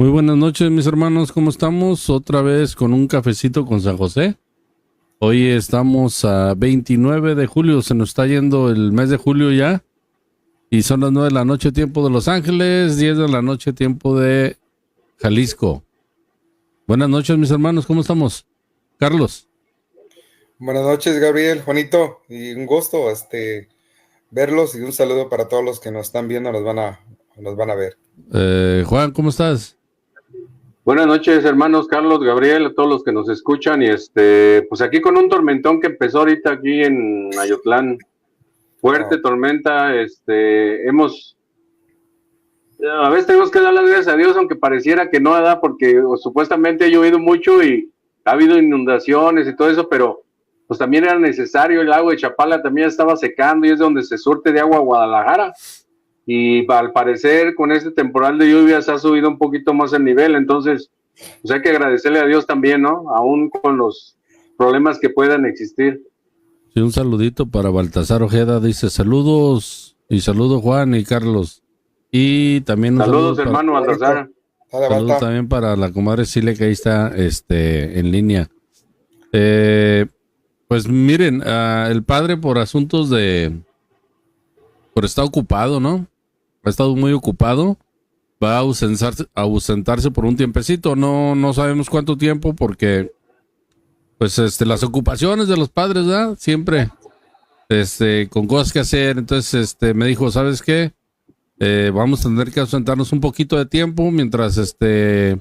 Muy buenas noches, mis hermanos, ¿cómo estamos? Otra vez con un cafecito con San José. Hoy estamos a 29 de julio, se nos está yendo el mes de julio ya. Y son las 9 de la noche, tiempo de Los Ángeles, 10 de la noche, tiempo de Jalisco. Buenas noches, mis hermanos, ¿cómo estamos? Carlos. Buenas noches, Gabriel, Juanito, y un gusto verlos y un saludo para todos los que nos están viendo, nos van a ver. Juan, ¿cómo estás? Buenas noches, hermanos Carlos, Gabriel, a todos los que nos escuchan y pues aquí con un tormentón que empezó ahorita aquí en Ayotlán, fuerte tormenta, a veces tenemos que dar las gracias a Dios, aunque pareciera que no, ¿verdad? Porque supuestamente ha llovido mucho y ha habido inundaciones y todo eso, pero pues también era necesario, el lago de Chapala también estaba secando y es donde se surte de agua a Guadalajara. Y al parecer con este temporal de lluvias ha subido un poquito más el nivel, entonces pues hay que agradecerle a Dios también, ¿no? Aún con los problemas que puedan existir. Sí, un saludito para Baltasar Ojeda, dice saludos, y saludo Juan y Carlos. Y también saludos hermano Baltasar. Saludos también para la comadre Silvia que ahí está en línea. Pues miren, el padre por asuntos por estar ocupado, ¿no? Ha estado muy ocupado, va a ausentarse por un tiempecito, no sabemos cuánto tiempo porque pues las ocupaciones de los padres, ¿verdad? Siempre con cosas que hacer, entonces me dijo, ¿sabes qué? Vamos a tener que ausentarnos un poquito de tiempo mientras me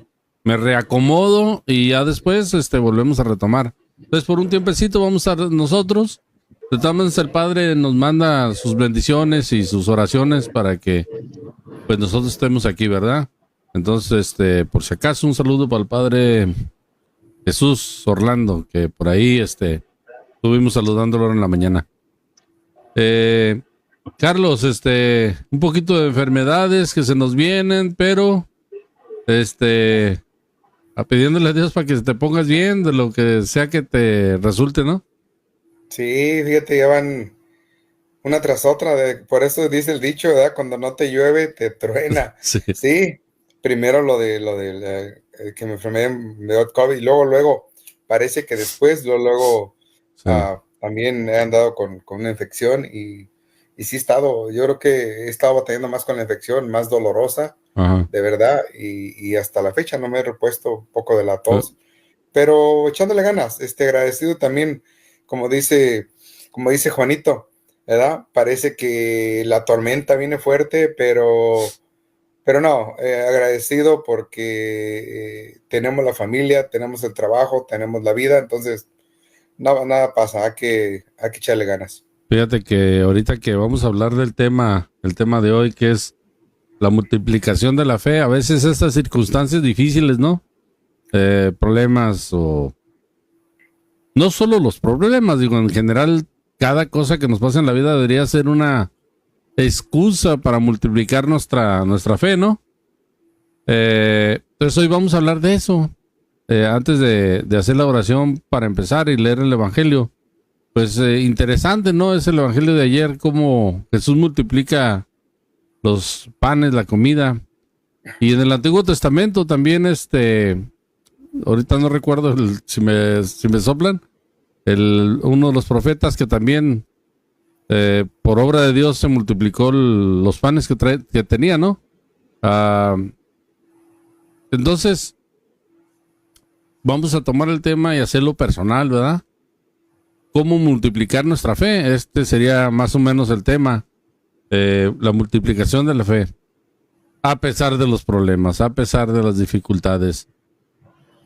reacomodo y ya después volvemos a retomar. Entonces por un tiempecito vamos a estar nosotros. De todas maneras, el Padre nos manda sus bendiciones y sus oraciones para que pues nosotros estemos aquí, ¿verdad? Entonces, por si acaso, un saludo para el Padre Jesús Orlando, que por ahí estuvimos saludándolo en la mañana. Carlos, un poquito de enfermedades que se nos vienen, pero pidiéndole a Dios para que te pongas bien de lo que sea que te resulte, ¿no? Sí, fíjate, ya van una tras otra, por eso dice el dicho, ¿verdad? Cuando no te llueve, te truena. Sí, primero lo de que me enfermé de COVID y luego, parece que después, luego sí. También he andado con una infección y sí yo creo que he estado batallando más con la infección, más dolorosa, ajá, de verdad, y hasta la fecha no me he repuesto un poco de la tos, pero echándole ganas, agradecido también. Como dice Juanito, ¿verdad? Parece que la tormenta viene fuerte, pero no, agradecido porque tenemos la familia, tenemos el trabajo, tenemos la vida, entonces nada pasa, hay que echarle ganas. Fíjate que ahorita que vamos a hablar el tema de hoy, que es la multiplicación de la fe, a veces estas circunstancias difíciles, ¿no? Problemas o... No solo los problemas, digo, en general, cada cosa que nos pasa en la vida debería ser una excusa para multiplicar nuestra fe, ¿no? Entonces hoy vamos a hablar de eso. Antes de hacer la oración para empezar y leer el Evangelio, pues interesante, ¿no? Es el Evangelio de ayer, cómo Jesús multiplica los panes, la comida. Y en el Antiguo Testamento también ahorita no recuerdo si me soplan, uno de los profetas que también por obra de Dios se multiplicó los panes que tenía, ¿no? Entonces vamos a tomar el tema y hacerlo personal, ¿verdad? ¿Cómo multiplicar nuestra fe? Sería más o menos el tema, la multiplicación de la fe, a pesar de los problemas, a pesar de las dificultades,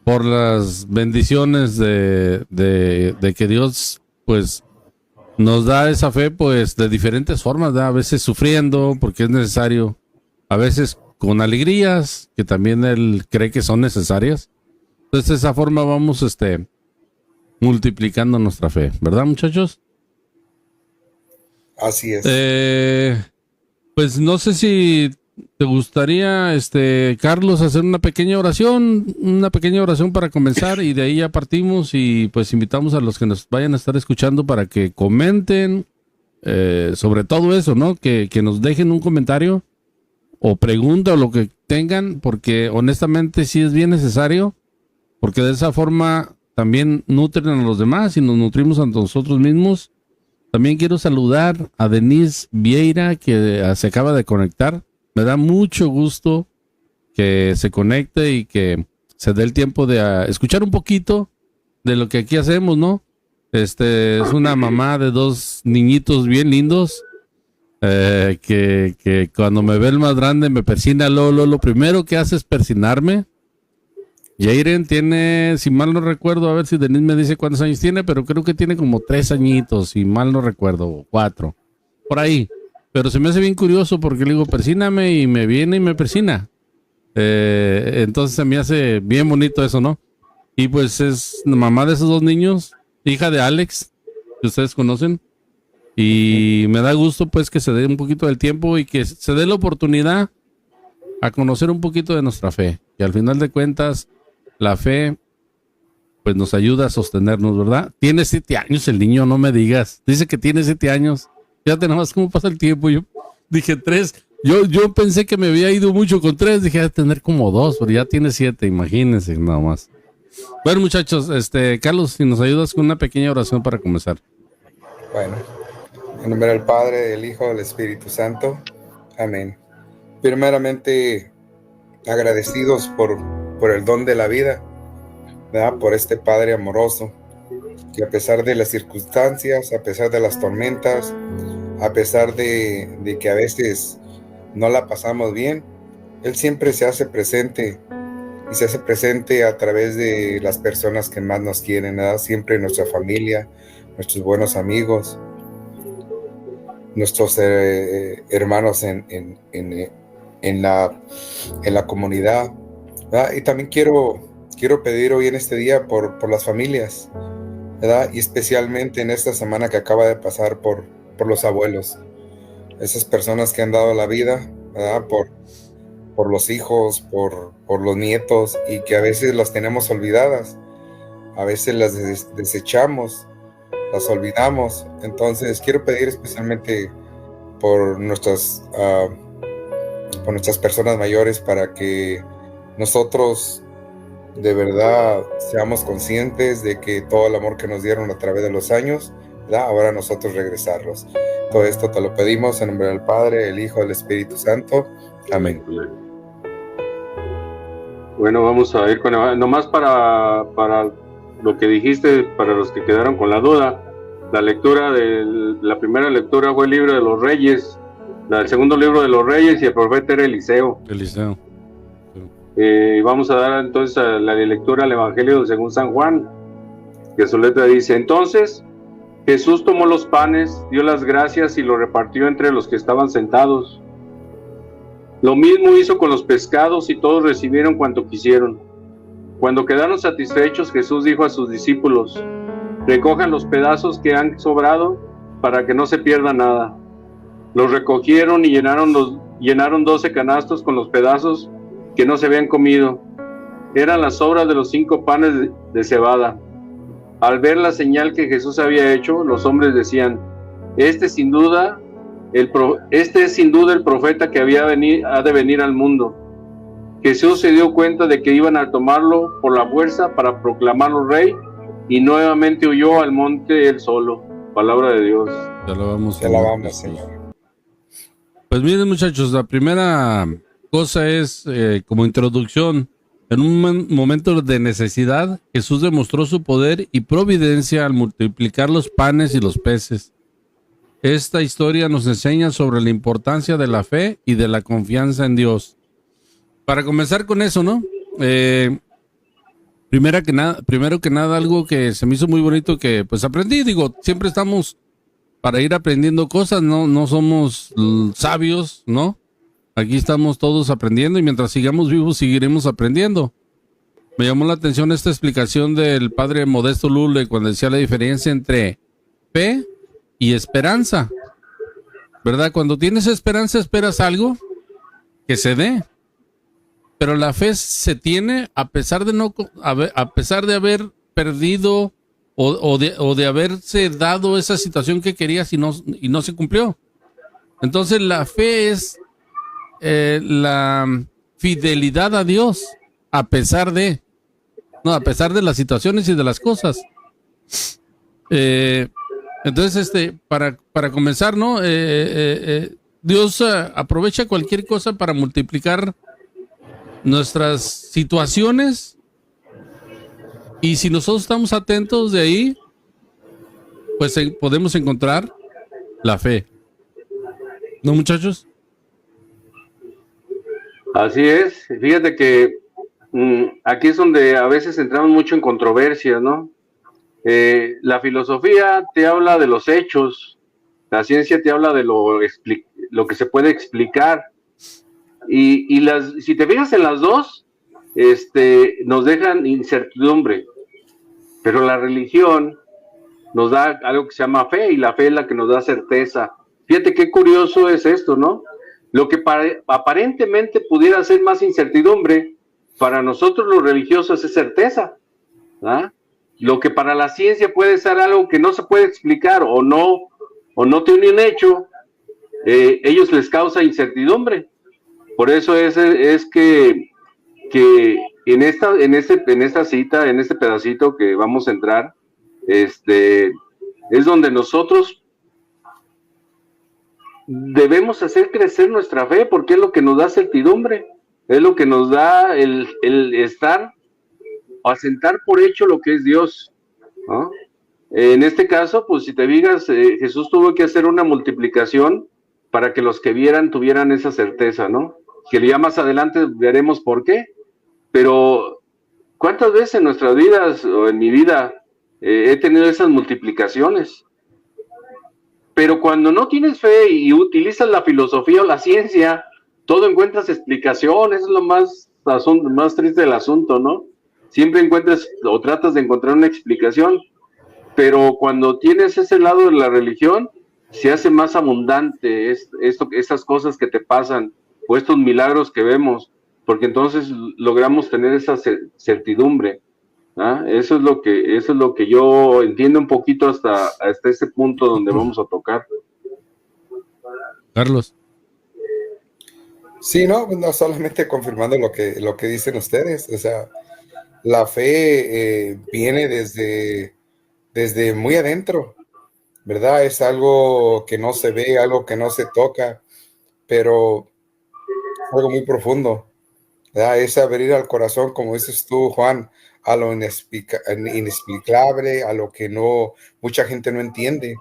por las bendiciones de que Dios pues nos da esa fe pues de diferentes formas, ¿verdad? A veces sufriendo porque es necesario, a veces con alegrías que también Él cree que son necesarias. Entonces de esa forma vamos multiplicando nuestra fe, ¿verdad, muchachos? Así es. Pues no sé si ¿te gustaría, Carlos, hacer una pequeña oración para comenzar y de ahí ya partimos y pues invitamos a los que nos vayan a estar escuchando para que comenten sobre todo eso, ¿no? Que nos dejen un comentario o pregunta o lo que tengan, porque honestamente sí es bien necesario, porque de esa forma también nutren a los demás y nos nutrimos a nosotros mismos. También quiero saludar a Denise Vieira, que se acaba de conectar. Me da mucho gusto que se conecte y que se dé el tiempo de escuchar un poquito de lo que aquí hacemos, ¿no? Es una mamá de 2 niñitos bien lindos, que cuando me ve el más grande me persina. Lo primero que hace es persinarme. Jairen tiene, si mal no recuerdo, a ver si Denise me dice cuántos años tiene, pero creo que tiene como 3 añitos, si mal no recuerdo, 4, por ahí. Pero se me hace bien curioso porque le digo, persíname, y me viene y me persina. Entonces se me hace bien bonito eso, ¿no? Y pues es mamá de esos 2 niños, hija de Alex, que ustedes conocen. Y me da gusto pues que se dé un poquito del tiempo y que se dé la oportunidad a conocer un poquito de nuestra fe. Y al final de cuentas, la fe pues nos ayuda a sostenernos, ¿verdad? Tiene 7 años el niño, no me digas. Dice que tiene 7 años. Fíjate nada más cómo pasa el tiempo. Yo dije 3. Yo pensé que me había ido mucho con 3. Dije, de tener como 2, pero ya tiene 7, imagínense nada más. Bueno, muchachos, Carlos, si nos ayudas con una pequeña oración para comenzar. Bueno, en nombre del Padre, del Hijo, del Espíritu Santo. Amén. Primeramente, agradecidos por el don de la vida, ¿verdad? Por este Padre amoroso, que a pesar de las circunstancias, a pesar de las tormentas, a pesar de que a veces no la pasamos bien, Él siempre se hace presente, y se hace presente a través de las personas que más nos quieren, ¿verdad? Siempre nuestra familia, nuestros buenos amigos, nuestros hermanos en la comunidad, ¿verdad? Y también quiero pedir hoy en este día por las familias, ¿verdad? Y especialmente en esta semana que acaba de pasar por los abuelos, esas personas que han dado la vida, ¿verdad? Por los hijos, por los nietos, y que a veces las tenemos olvidadas, a veces las desechamos, las olvidamos. Entonces quiero pedir especialmente por nuestras personas mayores, para que nosotros de verdad seamos conscientes de que todo el amor que nos dieron a través de los años, ¿verdad? Ahora nosotros regresarlos. Todo esto te lo pedimos en nombre del Padre, del Hijo, del Espíritu Santo. Amén. Bueno, vamos a ir con nomás para lo que dijiste, para los que quedaron con la duda. La primera lectura fue el libro de los Reyes, el segundo libro de los Reyes, y el profeta era Eliseo. Vamos a dar entonces a la lectura al Evangelio según San Juan, que su letra dice: entonces Jesús tomó los panes, dio las gracias y los repartió entre los que estaban sentados. Lo mismo hizo con los pescados, y todos recibieron cuanto quisieron. Cuando quedaron satisfechos, Jesús dijo a sus discípulos: recojan los pedazos que han sobrado, para que no se pierda nada. Los recogieron y llenaron 12 canastos con los pedazos que no se habían comido. Eran las sobras de los 5 panes de cebada. Al ver la señal que Jesús había hecho, los hombres decían: este es sin duda el profeta que ha de venir al mundo. Jesús se dio cuenta de que iban a tomarlo por la fuerza para proclamarlo rey, y nuevamente huyó al monte él solo. Palabra de Dios. Te alabamos, Señor. Pues miren, muchachos, la primera cosa es, como introducción, en un momento de necesidad, Jesús demostró su poder y providencia al multiplicar los panes y los peces. Esta historia nos enseña sobre la importancia de la fe y de la confianza en Dios. Para comenzar con eso, ¿no? Primero que nada, algo que se me hizo muy bonito, que pues aprendí. Digo, siempre estamos para ir aprendiendo cosas, no somos sabios, ¿no? Aquí estamos todos aprendiendo, y mientras sigamos vivos seguiremos aprendiendo. Me llamó la atención esta explicación del padre Modesto Lule, cuando decía la diferencia entre fe y esperanza, ¿verdad? Cuando tienes esperanza, esperas algo que se dé, pero la fe se tiene a pesar de haber perdido o de haberse dado esa situación que querías y no se cumplió. Entonces la fe es la fidelidad a Dios a pesar de las situaciones y de las cosas. Entonces, para comenzar, ¿no? Dios aprovecha cualquier cosa para multiplicar nuestras situaciones, y si nosotros estamos atentos de ahí, pues podemos encontrar la fe. ¿No, muchachos? Así es. Fíjate que aquí es donde a veces entramos mucho en controversia, ¿no? La filosofía te habla de los hechos, la ciencia te habla de lo que se puede explicar, y si te fijas en las dos, nos dejan incertidumbre, pero la religión nos da algo que se llama fe, y la fe es la que nos da certeza. Fíjate qué curioso es esto, ¿no? Lo que aparentemente pudiera ser más incertidumbre, para nosotros los religiosos es certeza, ¿ah? Lo que para la ciencia puede ser algo que no se puede explicar o no tiene un hecho, ellos les causa incertidumbre. Por eso es que en esta cita, en este pedacito que vamos a entrar, es donde nosotros debemos hacer crecer nuestra fe, porque es lo que nos da certidumbre, es lo que nos da el estar o asentar por hecho lo que es Dios, ¿no? En este caso, pues si te fijas, Jesús tuvo que hacer una multiplicación para que los que vieran tuvieran esa certeza, ¿no? Que ya más adelante veremos por qué. Pero ¿cuántas veces en nuestras vidas o en mi vida he tenido esas multiplicaciones? Pero cuando no tienes fe y utilizas la filosofía o la ciencia, todo encuentras explicaciones, es lo más triste del asunto, ¿no? Siempre encuentras o tratas de encontrar una explicación, pero cuando tienes ese lado de la religión, se hace más abundante estas cosas que te pasan, o estos milagros que vemos, porque entonces logramos tener esa certidumbre, ¿ah? Eso es lo que yo entiendo un poquito hasta ese punto donde vamos a tocar. Carlos. Sí, no solamente confirmando lo que dicen ustedes, o sea, la fe viene desde muy adentro, ¿verdad? Es algo que no se ve, algo que no se toca, pero algo muy profundo, ¿verdad? Es abrir al corazón, como dices tú, Juan, a lo inexplicable, a lo que mucha gente no entiende.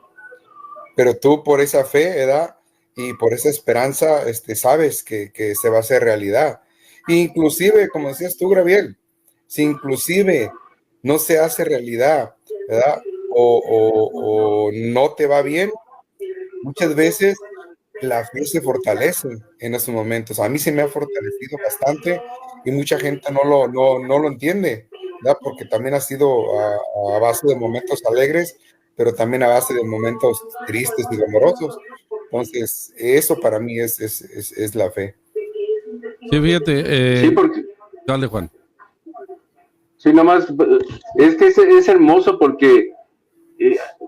Pero tú, por esa fe, ¿verdad? Y por esa esperanza, sabes que se va a hacer realidad. Inclusive, como decías tú, Gabriel, si inclusive no se hace realidad, ¿verdad? O no te va bien, muchas veces la fe se fortalece en esos momentos. A mí se me ha fortalecido bastante y mucha gente no lo entiende, ¿verdad? Porque también ha sido a base de momentos alegres, pero también a base de momentos tristes y dolorosos. Entonces, eso para mí es la fe. Sí, fíjate. Sí, porque... Dale, Juan. Sí, nomás, es que es hermoso porque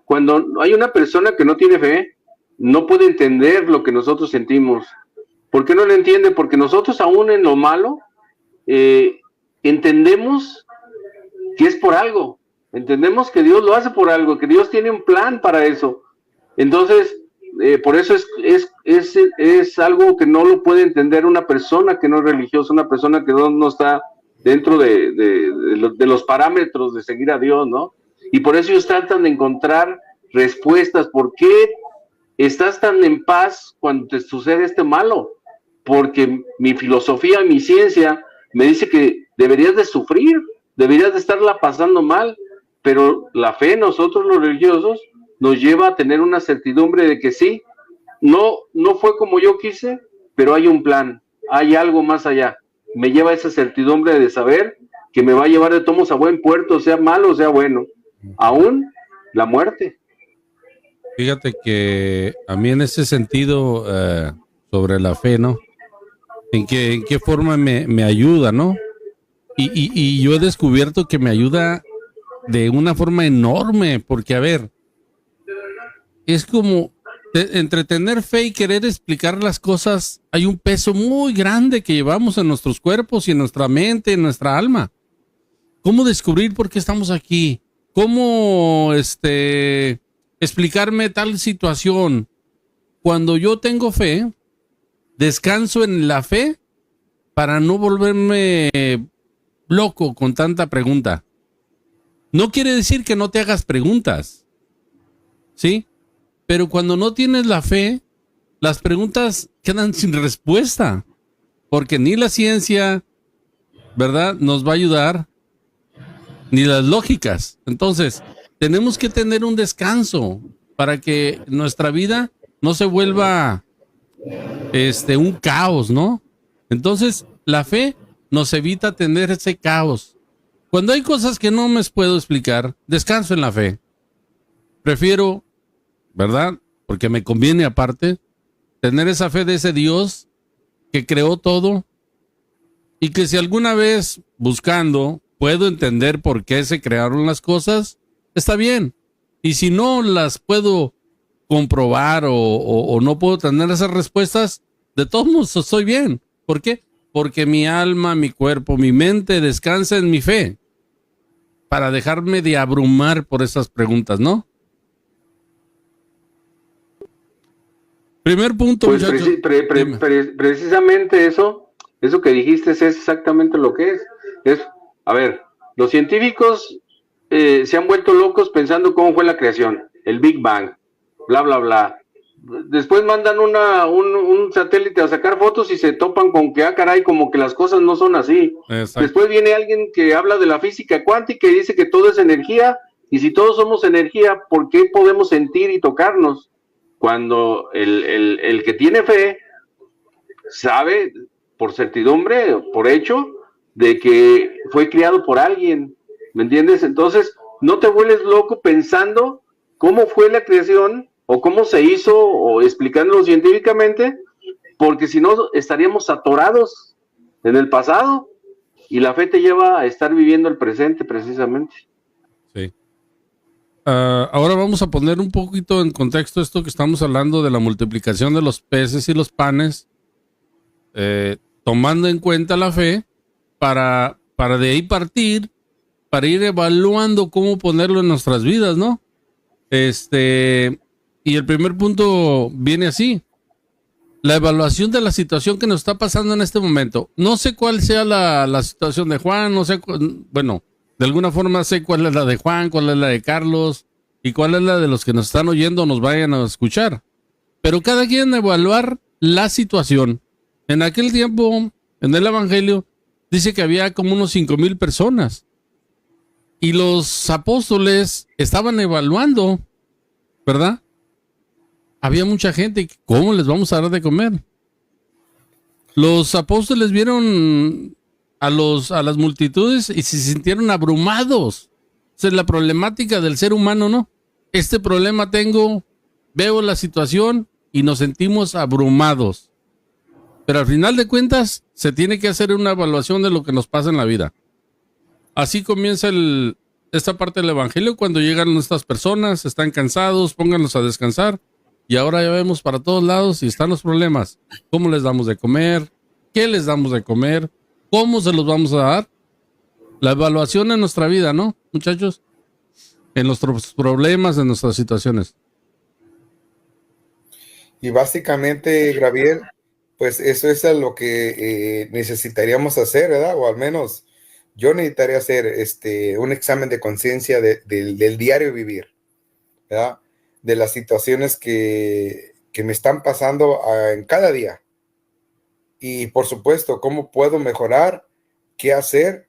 cuando hay una persona que no tiene fe, no puede entender lo que nosotros sentimos. ¿Por qué no lo entiende? Porque nosotros aún en lo malo entendemos que es por algo. Entendemos que Dios lo hace por algo, que Dios tiene un plan para eso. Entonces, por eso es algo que no lo puede entender una persona que no es religiosa, una persona que no está dentro de los parámetros de seguir a Dios, ¿no? Y por eso ellos tratan de encontrar respuestas. ¿Por qué estás tan en paz cuando te sucede este malo? Porque mi filosofía, mi ciencia me dice que deberías de sufrir, deberías de estarla pasando mal, pero la fe, nosotros los religiosos, nos lleva a tener una certidumbre de que sí, no fue como yo quise, pero hay un plan, hay algo más allá. Me lleva esa certidumbre de saber que me va a llevar de tomos a buen puerto, sea malo o sea bueno, aún la muerte. Fíjate que a mí en ese sentido, sobre la fe, ¿no? ¿En qué forma me ayuda, no? Y yo he descubierto que me ayuda de una forma enorme, porque, a ver, es como Entre tener fe y querer explicar las cosas, hay un peso muy grande que llevamos en nuestros cuerpos y en nuestra mente, en nuestra alma. ¿Cómo descubrir por qué estamos aquí? ¿Cómo explicarme tal situación? Cuando yo tengo fe, descanso en la fe para no volverme loco con tanta pregunta. No quiere decir que no te hagas preguntas, ¿sí? Pero cuando no tienes la fe, las preguntas quedan sin respuesta, porque ni la ciencia, ¿verdad?, nos va a ayudar, ni las lógicas. Entonces, tenemos que tener un descanso para que nuestra vida no se vuelva un caos, ¿no? Entonces, la fe nos evita tener ese caos. Cuando hay cosas que no me puedo explicar, descanso en la fe. Prefiero, ¿verdad?, porque me conviene aparte, tener esa fe de ese Dios que creó todo y que si alguna vez buscando puedo entender por qué se crearon las cosas, está bien. Y si no las puedo comprobar o no puedo tener esas respuestas, de todos modos estoy bien. ¿Por qué? Porque mi alma, mi cuerpo, mi mente descansa en mi fe para dejarme de abrumar por esas preguntas, ¿no? Primer punto, pues muchachos. Precisamente eso que dijiste es exactamente lo que es. A ver, los científicos se han vuelto locos pensando cómo fue la creación, el Big Bang, bla, bla, bla. Después mandan un satélite a sacar fotos y se topan con que, caray, como que las cosas no son así. Exacto. Después viene alguien que habla de la física cuántica y dice que todo es energía, y si todos somos energía, ¿por qué podemos sentir y tocarnos? Cuando el que tiene fe sabe por certidumbre, por hecho, de que fue criado por alguien, ¿me entiendes? Entonces, no te vuelves loco pensando cómo fue la creación o cómo se hizo o explicándolo científicamente, porque si no estaríamos atorados en el pasado y la fe te lleva a estar viviendo el presente precisamente. Sí. Ahora vamos a poner un poquito en contexto esto que estamos hablando de la multiplicación de los peces y los panes, tomando en cuenta la fe para de ahí partir, para ir evaluando cómo ponerlo en nuestras vidas, ¿no? Y el primer punto viene así: la evaluación de la situación que nos está pasando en este momento. No sé cuál sea la situación de Juan, no sé, bueno, de alguna forma sé cuál es la de Juan, cuál es la de Carlos y cuál es la de los que nos están oyendo o nos vayan a escuchar. Pero cada quien evaluar la situación. En aquel tiempo, en el Evangelio, dice que había como unos 5,000 personas. Y los apóstoles estaban evaluando, ¿verdad? Había mucha gente. ¿Cómo les vamos a dar de comer? Los apóstoles vieron a las multitudes y se sintieron abrumados. Esa es la problemática del ser humano, ¿no? Este problema tengo, veo la situación y nos sentimos abrumados. Pero al final de cuentas, se tiene que hacer una evaluación de lo que nos pasa en la vida. Así comienza esta parte del Evangelio. Cuando llegan estas personas, están cansados, pónganlos a descansar. Y ahora ya vemos para todos lados y están los problemas. ¿Cómo les damos de comer? ¿Qué les damos de comer? ¿Cómo se los vamos a dar? La evaluación en nuestra vida, ¿no, muchachos? En nuestros problemas, en nuestras situaciones. Y básicamente, Gabriel, pues eso es lo que necesitaríamos hacer, ¿verdad? O al menos yo necesitaría hacer un examen de conciencia del diario vivir, ¿verdad? De las situaciones que me están pasando en cada día. Y por supuesto, cómo puedo mejorar, qué hacer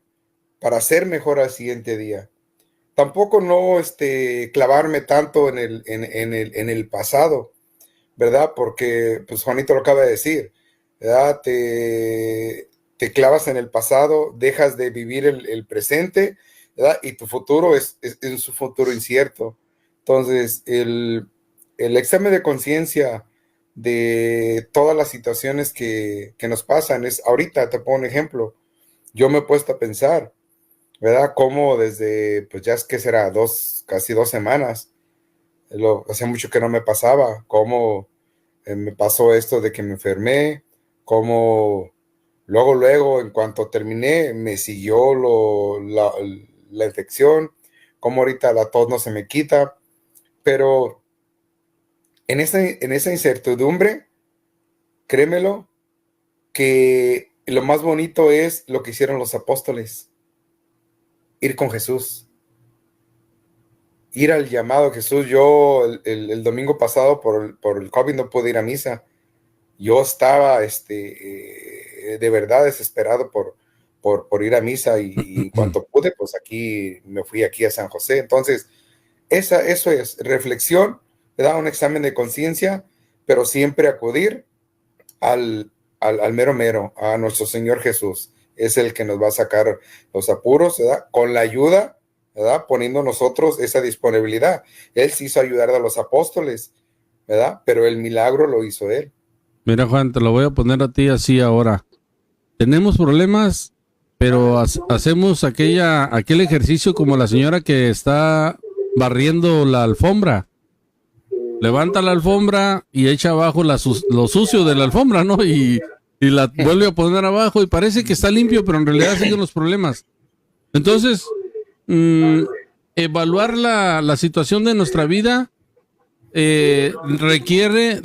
para ser mejor al siguiente día. Tampoco no clavarme tanto en el pasado, ¿verdad? Porque, pues Juanito lo acaba de decir, ¿verdad? Te clavas en el pasado, dejas de vivir el presente, ¿verdad? Y tu futuro es un futuro incierto. Entonces, el examen de conciencia de todas las situaciones que nos pasan es, ahorita te pongo un ejemplo, yo me he puesto a pensar, ¿verdad? Cómo desde, pues ya es que será casi 2 semanas, Hacía mucho que no me pasaba, cómo me pasó esto de que me enfermé, cómo luego, en cuanto terminé, me siguió la infección, cómo ahorita la tos no se me quita, pero en esa incertidumbre, créemelo, que lo más bonito es lo que hicieron los apóstoles, ir con Jesús, ir al llamado de Jesús. Yo el domingo pasado por el COVID no pude ir a misa. Yo estaba de verdad desesperado por ir a misa y en cuanto pude, pues me fui aquí a San José. Entonces, eso es reflexión, ¿verdad? Un examen de conciencia, pero siempre acudir al mero mero, a nuestro Señor Jesús. Es el que nos va a sacar los apuros, ¿verdad? Con la ayuda, ¿verdad? Poniendo nosotros esa disponibilidad. Él se hizo ayudar a los apóstoles, ¿verdad? Pero el milagro lo hizo Él. Mira, Juan, te lo voy a poner a ti así ahora. Tenemos problemas, pero hacemos aquel ejercicio como la señora que está barriendo la alfombra. Levanta la alfombra y echa abajo lo sucio de la alfombra, ¿no? Y la vuelve a poner abajo y parece que está limpio, pero en realidad siguen los problemas. Entonces, evaluar la situación de nuestra vida requiere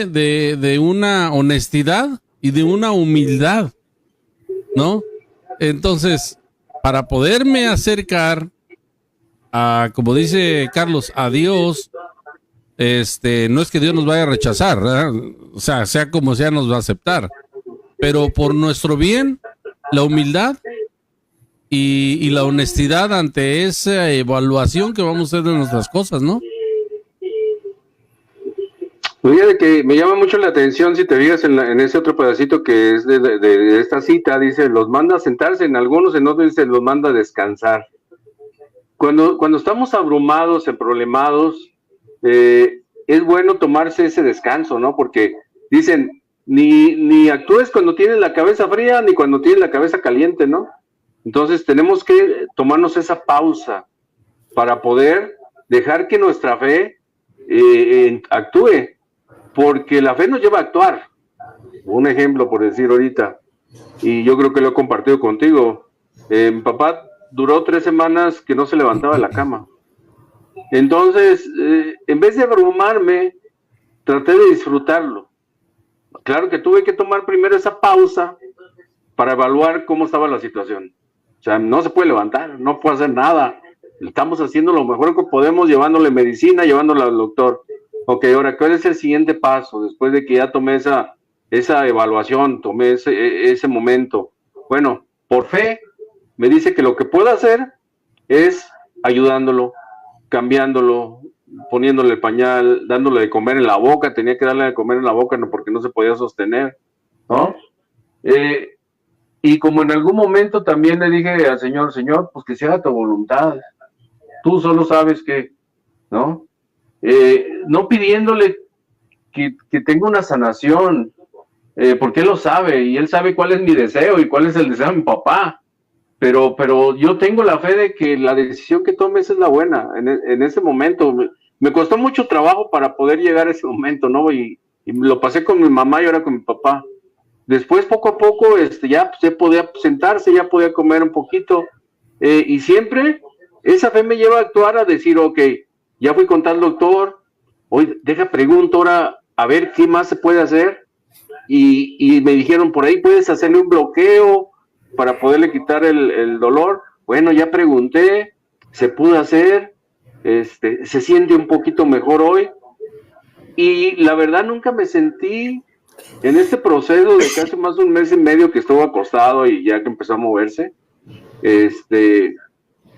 de una honestidad y de una humildad, ¿no? Entonces, para poderme acercar a, como dice Carlos, a Dios, no es que Dios nos vaya a rechazar, ¿verdad? O sea como sea, nos va a aceptar, pero por nuestro bien, la humildad y la honestidad ante esa evaluación que vamos a hacer de nuestras cosas, ¿no? Fíjate que me llama mucho la atención, si te fijas en ese otro pedacito que es de esta cita, dice, los manda a sentarse, en algunos, en otros dice, los manda a descansar. Cuando estamos abrumados, problemados, es bueno tomarse ese descanso, ¿no? Porque dicen, ni actúes cuando tienes la cabeza fría, ni cuando tienes la cabeza caliente, ¿no? Entonces tenemos que tomarnos esa pausa para poder dejar que nuestra fe actúe. Porque la fe nos lleva a actuar. Un ejemplo, por decir ahorita, y yo creo que lo he compartido contigo. Mi papá duró 3 semanas que no se levantaba de la cama. Entonces, en vez de abrumarme, traté de disfrutarlo. Claro que tuve que tomar primero esa pausa para evaluar cómo estaba la situación. O sea, no se puede levantar, no puede hacer nada. Estamos haciendo lo mejor que podemos, llevándole medicina, llevándole al doctor. Ok, ahora, ¿cuál es el siguiente paso? Después de que ya tomé esa evaluación, tomé ese momento. Bueno, por fe, me dice que lo que puedo hacer es ayudándolo, cambiándolo, poniéndole el pañal, dándole de comer en la boca. Tenía que darle de comer en la boca, no, porque no se podía sostener, ¿no? Y como en algún momento también le dije al Señor, pues que sea tu voluntad. Tú solo sabes que, ¿no? No pidiéndole que tenga una sanación, porque Él lo sabe, y Él sabe cuál es mi deseo y cuál es el deseo de mi papá, pero yo tengo la fe de que la decisión que tomes es la buena. En ese momento me costó mucho trabajo para poder llegar a ese momento, ¿no? Y lo pasé con mi mamá y ahora con mi papá. Después, poco a poco, ya se podía sentarse, ya podía comer un poquito, y siempre esa fe me lleva a actuar, a decir, ok, ya fui con tal doctor, hoy pregunto ahora a ver qué más se puede hacer, y me dijeron, por ahí puedes hacerle un bloqueo para poderle quitar el dolor. Bueno, ya pregunté, se pudo hacer, se siente un poquito mejor hoy, y la verdad nunca me sentí en este proceso de casi más de 1 mes y medio que estuvo acostado y ya que empezó a moverse,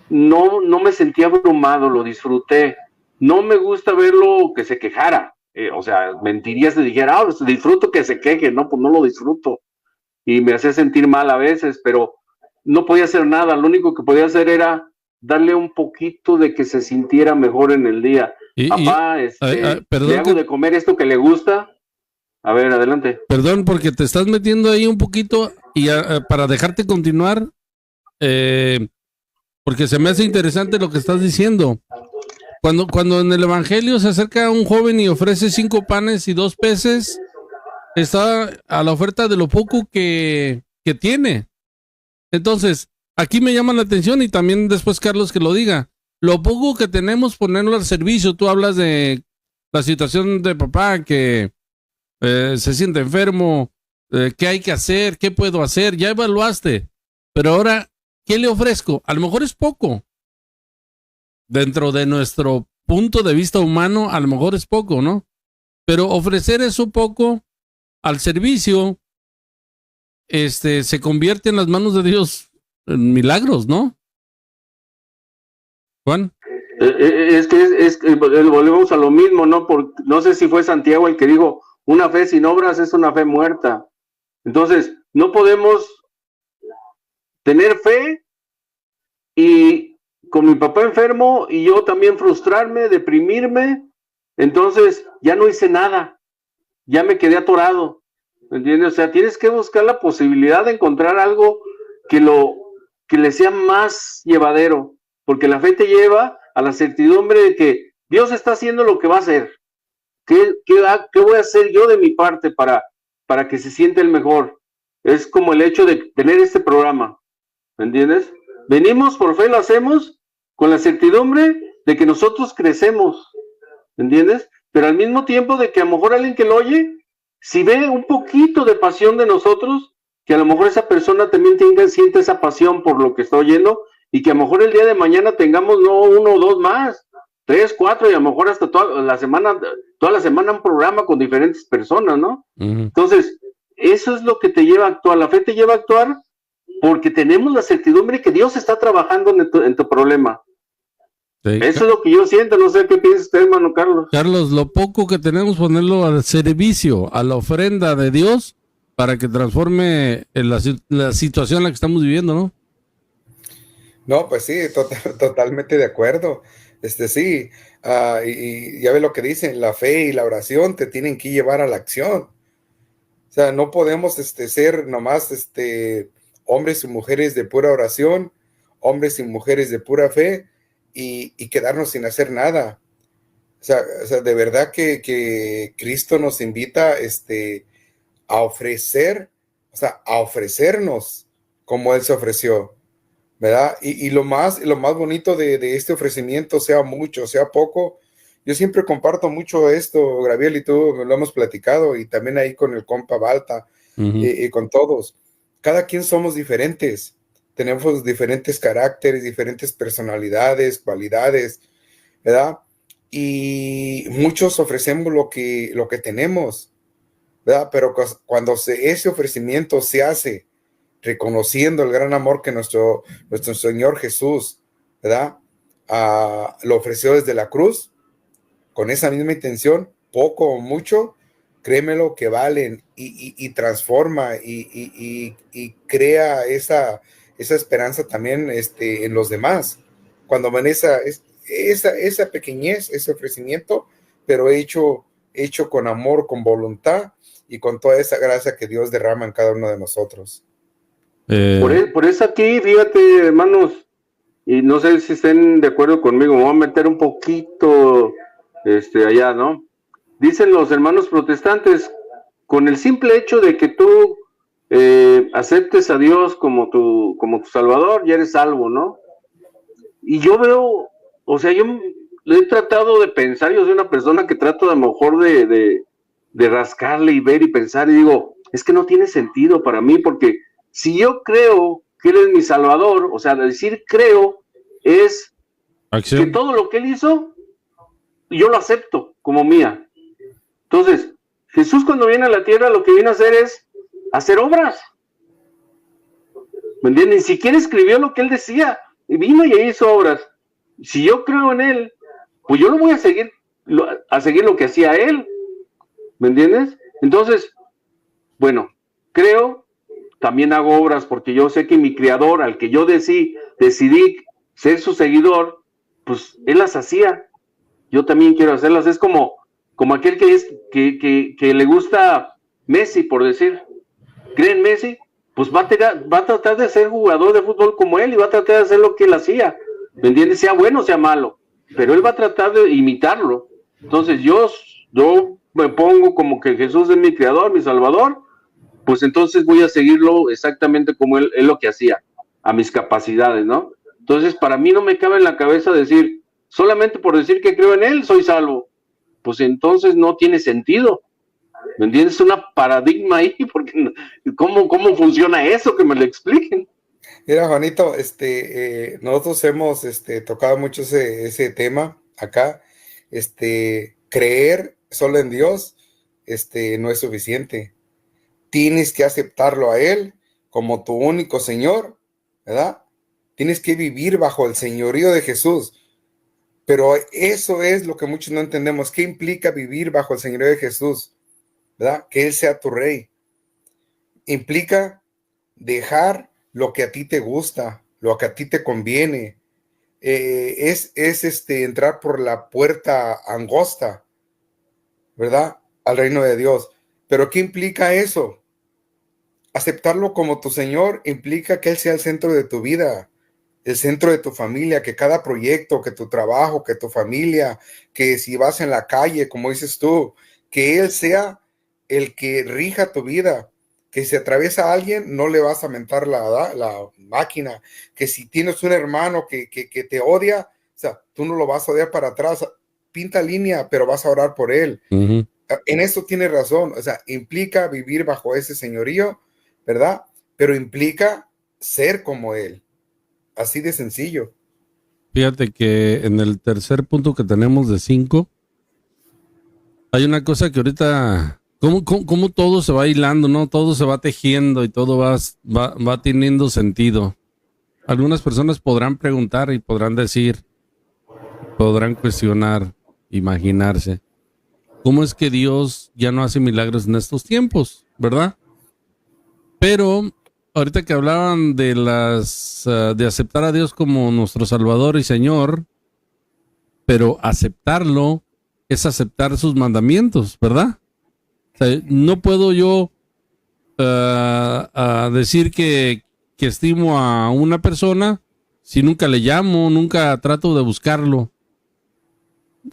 no me sentí abrumado, lo disfruté. No me gusta verlo que se quejara, o sea, mentiría si dijera, pues disfruto que se queje, no, pues no lo disfruto, y me hacía sentir mal a veces, pero no podía hacer nada. Lo único que podía hacer era darle un poquito de que se sintiera mejor en el día. Papá, le hago de comer esto que le gusta. A ver, adelante. Perdón, porque te estás metiendo ahí un poquito y para dejarte continuar, porque se me hace interesante lo que estás diciendo. Cuando en el Evangelio se acerca un joven y ofrece 5 panes y 2 peces, está a la oferta de lo poco que tiene. Entonces, aquí me llama la atención, y también después Carlos que lo diga, lo poco que tenemos, ponerlo al servicio. Tú hablas de la situación de papá que se siente enfermo, qué hay que hacer, qué puedo hacer, ya evaluaste, pero ahora, ¿qué le ofrezco? A lo mejor es poco. Dentro de nuestro punto de vista humano, a lo mejor es poco, ¿no? Pero ofrecer eso poco al servicio, se convierte en las manos de Dios en milagros, ¿no? Juan. Es que volvemos a lo mismo, ¿no? No sé si fue Santiago el que dijo, una fe sin obras es una fe muerta. Entonces, no podemos tener fe y con mi papá enfermo y yo también frustrarme, deprimirme, entonces ya no hice nada, ya me quedé atorado, ¿me entiendes? O sea, tienes que buscar la posibilidad de encontrar algo que le sea más llevadero, porque la fe te lleva a la certidumbre de que Dios está haciendo lo que va a hacer. ¿Qué voy a hacer yo de mi parte para que se sienta el mejor? Es como el hecho de tener este programa, ¿me entiendes? Venimos por fe, lo hacemos con la certidumbre de que nosotros crecemos, ¿me entiendes? Pero al mismo tiempo de que a lo mejor alguien que lo oye, si ve un poquito de pasión de nosotros, que a lo mejor esa persona también siente esa pasión por lo que está oyendo, y que a lo mejor el día de mañana tengamos no 1 o 2 más, 3, 4, y a lo mejor hasta toda la semana un programa con diferentes personas, ¿no? Uh-huh. Entonces, eso es lo que te lleva a actuar. La fe te lleva a actuar porque tenemos la certidumbre que Dios está trabajando en tu problema. Sí. Eso es lo que yo siento, no sé qué piensa usted, hermano Carlos. Carlos, lo poco que tenemos, ponerlo al servicio, a la ofrenda de Dios, para que transforme la situación en la que estamos viviendo, ¿no? No, pues sí, totalmente de acuerdo. Sí, y ya ve lo que dicen, la fe y la oración te tienen que llevar a la acción. O sea, no podemos ser nomás hombres y mujeres de pura oración, hombres y mujeres de pura fe, y quedarnos sin hacer nada. O sea, de verdad que Cristo nos invita a ofrecer, o sea, a ofrecernos como Él se ofreció, ¿verdad? Y lo más bonito de este ofrecimiento, sea mucho, sea poco, yo siempre comparto mucho esto, Gabriel, y tú lo hemos platicado, y también ahí con el compa Balta, uh-huh. y con todos. Cada quien somos diferentes, tenemos diferentes caracteres, diferentes personalidades, cualidades, ¿verdad? Y muchos ofrecemos lo que tenemos, ¿verdad? Pero cuando ese ofrecimiento se hace reconociendo el gran amor que nuestro Señor Jesús, ¿verdad? Lo ofreció desde la cruz, con esa misma intención, poco o mucho, créemelo que valen y transforma y crea esa esperanza también en los demás. Cuando ven esa pequeñez, ese ofrecimiento, pero hecho con amor, con voluntad y con toda esa gracia que Dios derrama en cada uno de nosotros. Por eso aquí, fíjate, hermanos, y no sé si estén de acuerdo conmigo, me voy a meter un poquito allá, ¿no? Dicen los hermanos protestantes, con el simple hecho de que tú aceptes a Dios como tu Salvador, ya eres salvo, ¿no? Y yo veo, o sea, yo he tratado de pensar, yo soy una persona que trato de a lo mejor de rascarle y ver y pensar, y digo, es que no tiene sentido para mí, porque si yo creo que Él es mi Salvador, o sea, decir creo es acción. Que todo lo que Él hizo, yo lo acepto como mía. Entonces, Jesús cuando viene a la tierra lo que viene a hacer es hacer obras. ¿Me entienden? Ni siquiera escribió lo que Él decía, y vino y hizo obras. Si yo creo en Él, pues yo lo voy a seguir lo que hacía Él. ¿Me entiendes? Entonces, bueno, creo, también hago obras porque yo sé que mi Creador, al que yo decidí ser su seguidor, pues Él las hacía. Yo también quiero hacerlas. Es como aquel que le gusta Messi, por decir. ¿Cree en Messi? Pues va a tratar de ser jugador de fútbol como él y va a tratar de hacer lo que él hacía. ¿Me entiendes? Sea bueno o sea malo. pero él va a tratar de imitarlo. Entonces yo me pongo como que Jesús es mi creador, mi salvador, pues entonces voy a seguirlo exactamente como él lo que hacía, a mis capacidades, ¿no? Entonces para mí no me cabe en la cabeza decir, solamente por decir que creo en él soy salvo. Pues entonces no tiene sentido. ¿Me entiendes? Es una paradigma ahí, porque ¿cómo funciona eso? Que me lo expliquen. Mira, Juanito, nosotros hemos tocado mucho ese tema acá. Creer solo en Dios no es suficiente. Tienes que aceptarlo a Él como tu único Señor, ¿verdad? Tienes que vivir bajo el señorío de Jesús. Pero eso es lo que muchos no entendemos. ¿Qué implica vivir bajo el señorío de Jesús? ¿Verdad? Que Él sea tu rey. Implica dejar lo que a ti te gusta, lo que a ti te conviene. Es entrar por la puerta angosta, ¿verdad? Al reino de Dios. Pero ¿qué implica eso? Aceptarlo como tu Señor implica que Él sea el centro de tu vida, el centro de tu familia, que cada proyecto, que tu trabajo, que tu familia, que si vas en la calle, como dices tú, que Él sea el que rija tu vida, que si atraviesa a alguien, no le vas a mentar la máquina, que si tienes un hermano que te odia, o sea, tú no lo vas a odiar para atrás, pinta línea, pero vas a orar por él. Uh-huh. En eso tienes razón, o sea, implica vivir bajo ese señorío, ¿verdad? Pero implica ser como él, así de sencillo. Fíjate que en el tercer punto que tenemos de 5, hay una cosa que ahorita, ¿cómo todo se va hilando, ¿no? Todo se va tejiendo y todo va teniendo sentido. Algunas personas podrán preguntar y podrán decir, podrán cuestionar, imaginarse, ¿cómo es que Dios ya no hace milagros en estos tiempos, verdad? Pero ahorita que hablaban de de aceptar a Dios como nuestro Salvador y Señor, pero aceptarlo es aceptar sus mandamientos, ¿verdad? O sea, no puedo yo decir que estimo a una persona si nunca le llamo, nunca trato de buscarlo,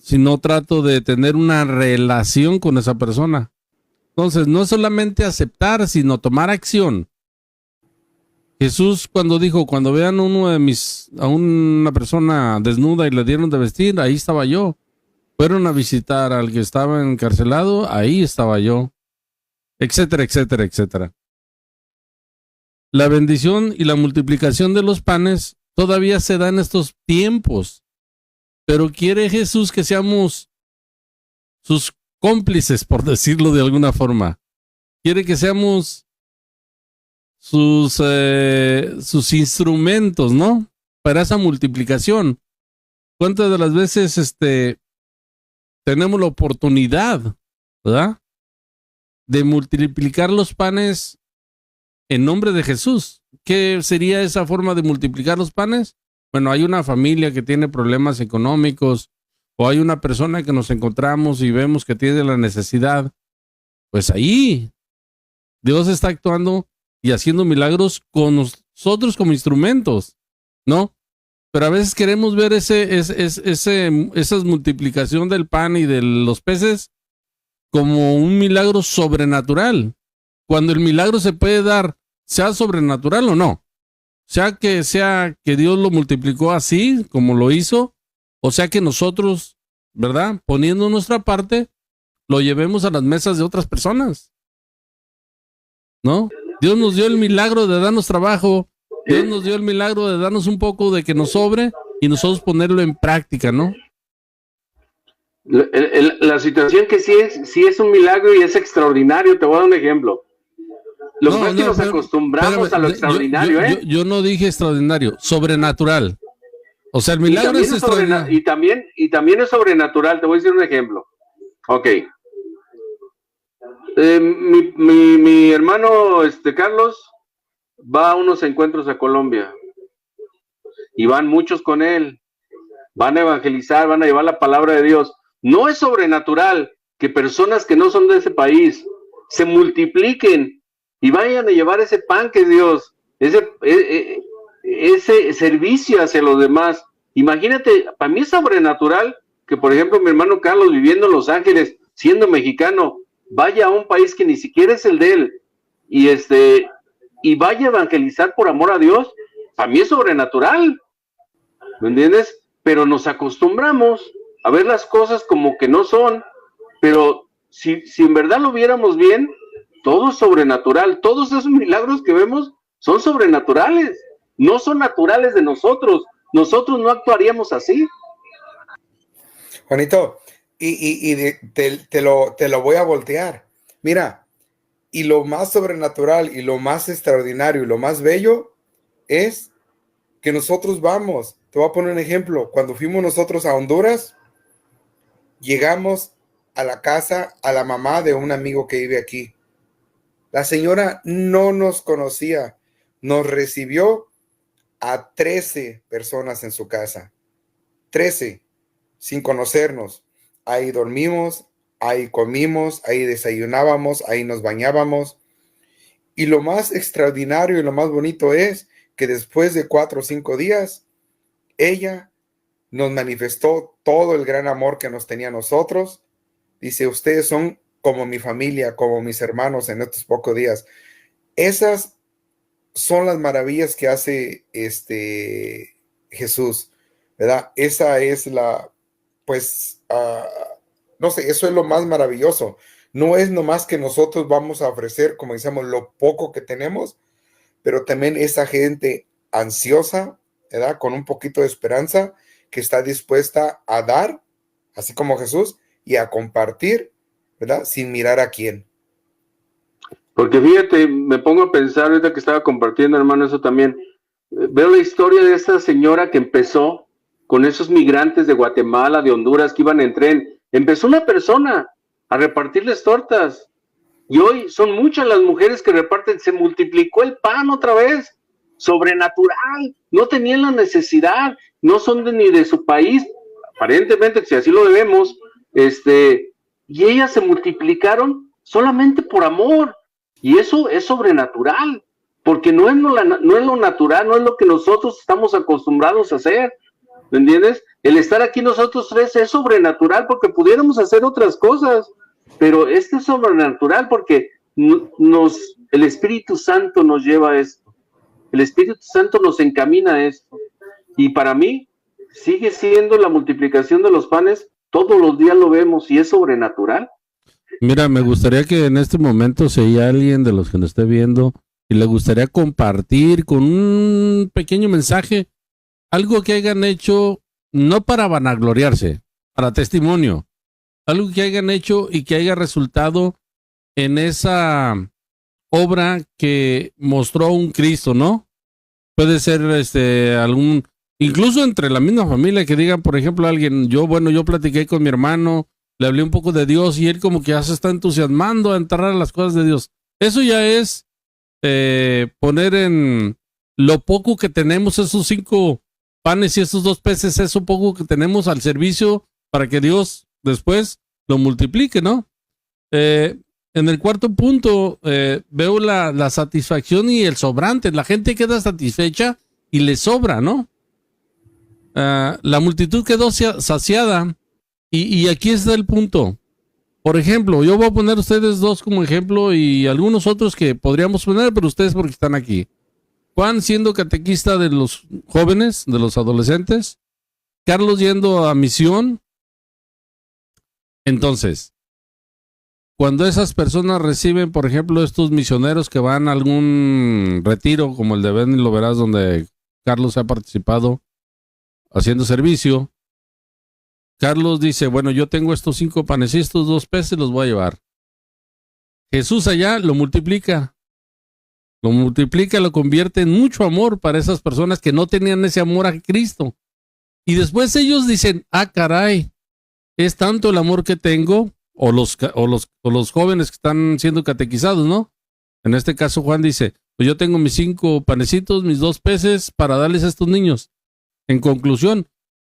si no trato de tener una relación con esa persona. Entonces, no es solamente aceptar, sino tomar acción. Jesús cuando dijo, cuando vean a una persona desnuda y le dieron de vestir, ahí estaba yo. Fueron a visitar al que estaba encarcelado, ahí estaba yo. Etcétera, etcétera, etcétera. La bendición y la multiplicación de los panes todavía se da en estos tiempos, pero quiere Jesús que seamos sus cómplices, por decirlo de alguna forma. Quiere que seamos sus instrumentos, ¿no? Para esa multiplicación. ¿Cuántas de las veces tenemos la oportunidad, ¿verdad?, de multiplicar los panes en nombre de Jesús? ¿Qué sería esa forma de multiplicar los panes? Bueno, hay una familia que tiene problemas económicos, o hay una persona que nos encontramos y vemos que tiene la necesidad. Pues ahí Dios está actuando y haciendo milagros con nosotros como instrumentos, ¿no? Pero a veces queremos ver esa multiplicación del pan y de los peces como un milagro sobrenatural, cuando el milagro se puede dar, sea sobrenatural o no, sea que Dios lo multiplicó así como lo hizo, o sea que nosotros, ¿verdad?, poniendo nuestra parte, lo llevemos a las mesas de otras personas, ¿no? Dios nos dio el milagro de darnos trabajo, Dios nos dio el milagro de darnos un poco de que nos sobre y nosotros ponerlo en práctica, ¿no? La situación que sí es un milagro y es extraordinario. Te voy a dar un ejemplo. Los que nos acostumbramos a lo extraordinario, yo no dije extraordinario, sobrenatural. O sea, el milagro es extraordinario. Y también es sobrenatural. Te voy a decir un ejemplo. Ok. Mi hermano Carlos va a unos encuentros a Colombia y van muchos con él. Van a evangelizar, van a llevar la palabra de Dios. No es sobrenatural que personas que no son de ese país se multipliquen y vayan a llevar ese pan que Dios, ese servicio hacia los demás. Imagínate, para mí es sobrenatural que, por ejemplo, mi hermano Carlos, viviendo en Los Ángeles, siendo mexicano, vaya a un país que ni siquiera es el de él, y vaya a evangelizar por amor a Dios. Para mí es sobrenatural, ¿me entiendes? Pero nos acostumbramos a ver las cosas como que no son, pero si en verdad lo viéramos bien, todo es sobrenatural. Todos esos milagros que vemos son sobrenaturales, no son naturales de nosotros. Nosotros no actuaríamos así. Juanito, te lo voy a voltear. Mira, y lo más sobrenatural y lo más extraordinario y lo más bello es que nosotros vamos. Te voy a poner un ejemplo. Cuando fuimos nosotros a Honduras, llegamos a la casa, a la mamá de un amigo que vive aquí. La señora no nos conocía, nos recibió a 13 personas en su casa. 13, sin conocernos. Ahí dormimos, ahí comimos, ahí desayunábamos, ahí nos bañábamos. Y lo más extraordinario y lo más bonito es que después de 4 o 5 días, ella nos manifestó todo el gran amor que nos tenía a nosotros. Dice, ustedes son como mi familia, como mis hermanos en estos pocos días. Esas son las maravillas que hace Jesús, ¿verdad? Esa es no sé, eso es lo más maravilloso. No es nomás que nosotros vamos a ofrecer, como decíamos, lo poco que tenemos, pero también esa gente ansiosa, ¿verdad? Con un poquito de esperanza, que está dispuesta a dar, así como Jesús, y a compartir, ¿verdad? Sin mirar a quién. Porque fíjate, me pongo a pensar ahorita que estaba compartiendo, hermano, eso también. Veo la historia de esta señora que empezó con esos migrantes de Guatemala, de Honduras, que iban en tren. Empezó una persona a repartirles tortas. Y hoy son muchas las mujeres que reparten. Se multiplicó el pan otra vez. Sobrenatural. No tenían la necesidad. No son ni de su país. Aparentemente, si así lo debemos. Y ellas se multiplicaron solamente por amor. Y eso es sobrenatural. Porque no es lo natural, no es lo que nosotros estamos acostumbrados a hacer. ¿Me entiendes? El estar aquí nosotros tres es sobrenatural porque pudiéramos hacer otras cosas, pero este es sobrenatural porque el Espíritu Santo nos lleva a esto. El Espíritu Santo nos encamina a esto. Y para mí sigue siendo la multiplicación de los panes, todos los días lo vemos y es sobrenatural. Mira, me gustaría que en este momento, si hay alguien de los que nos esté viendo y le gustaría compartir con un pequeño mensaje algo que hayan hecho, no para vanagloriarse, para testimonio, algo que hayan hecho y que haya resultado en esa obra que mostró un Cristo, ¿no? Puede ser incluso entre la misma familia, que digan, por ejemplo, alguien, yo platiqué con mi hermano, le hablé un poco de Dios y él como que ya se está entusiasmando a entrar a las cosas de Dios. Eso ya es poner en lo poco que tenemos, esos 5 panes y esos 2 peces, eso poco que tenemos al servicio para que Dios después lo multiplique, ¿no? En el cuarto punto veo la satisfacción y el sobrante. La gente queda satisfecha y le sobra, ¿no? La multitud quedó saciada y aquí está el punto. Por ejemplo, yo voy a poner ustedes 2 como ejemplo y algunos otros que podríamos poner, pero ustedes porque están aquí. Juan siendo catequista de los jóvenes, de los adolescentes. Carlos yendo a misión. Entonces, cuando esas personas reciben, por ejemplo, estos misioneros que van a algún retiro, como el de Ven y lo verás, donde Carlos ha participado haciendo servicio, Carlos dice, bueno, yo tengo estos 5 panes y estos 2 peces, los voy a llevar. Jesús allá lo multiplica, lo convierte en mucho amor para esas personas que no tenían ese amor a Cristo. Y después ellos dicen, caray, es tanto el amor que tengo, o los jóvenes que están siendo catequizados, ¿no? En este caso Juan dice, pues yo tengo mis 5 panecitos, mis 2 peces para darles a estos niños. En conclusión,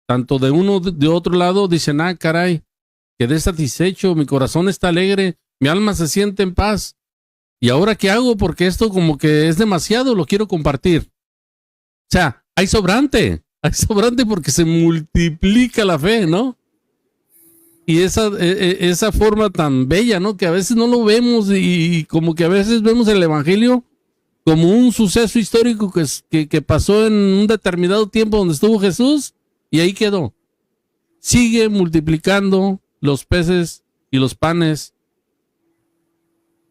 tanto de uno de otro lado dicen, caray, quedé satisfecho, mi corazón está alegre, mi alma se siente en paz. ¿Y ahora qué hago? Porque esto como que es demasiado, lo quiero compartir. O sea, hay sobrante, Hay sobrante porque se multiplica la fe, ¿no? Y esa forma tan bella, ¿no? Que a veces no lo vemos y como que a veces vemos el evangelio como un suceso histórico que pasó en un determinado tiempo donde estuvo Jesús y ahí quedó. Sigue multiplicando los peces y los panes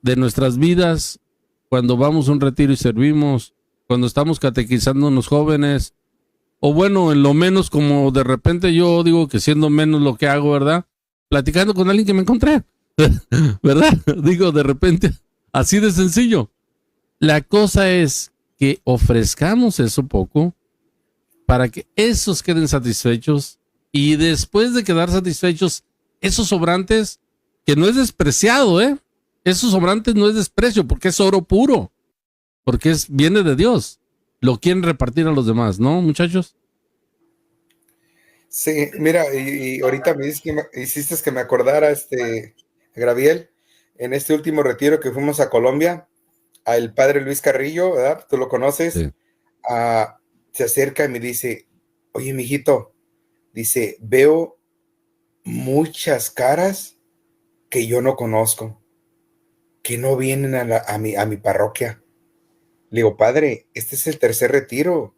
de nuestras vidas cuando vamos a un retiro y servimos, cuando estamos catequizando a los jóvenes, o bueno, en lo menos como de repente yo digo que siendo menos lo que hago, ¿verdad? Platicando con alguien que me encontré, ¿verdad? Digo, de repente, así de sencillo. La cosa es que ofrezcamos eso poco para que esos queden satisfechos y después de quedar satisfechos, esos sobrantes, que no es despreciado, esos sobrantes no es desprecio porque es oro puro, porque viene de Dios. Lo quieren repartir a los demás, ¿no, muchachos? Sí, mira, y ahorita hiciste que me acordara, Gabriel, en este último retiro que fuimos a Colombia, al padre Luis Carrillo, ¿verdad? Tú lo conoces, Sí. Se acerca y me dice, oye, mijito, dice, veo muchas caras que yo no conozco, que no vienen a mi parroquia. Le digo, padre, este es el tercer retiro.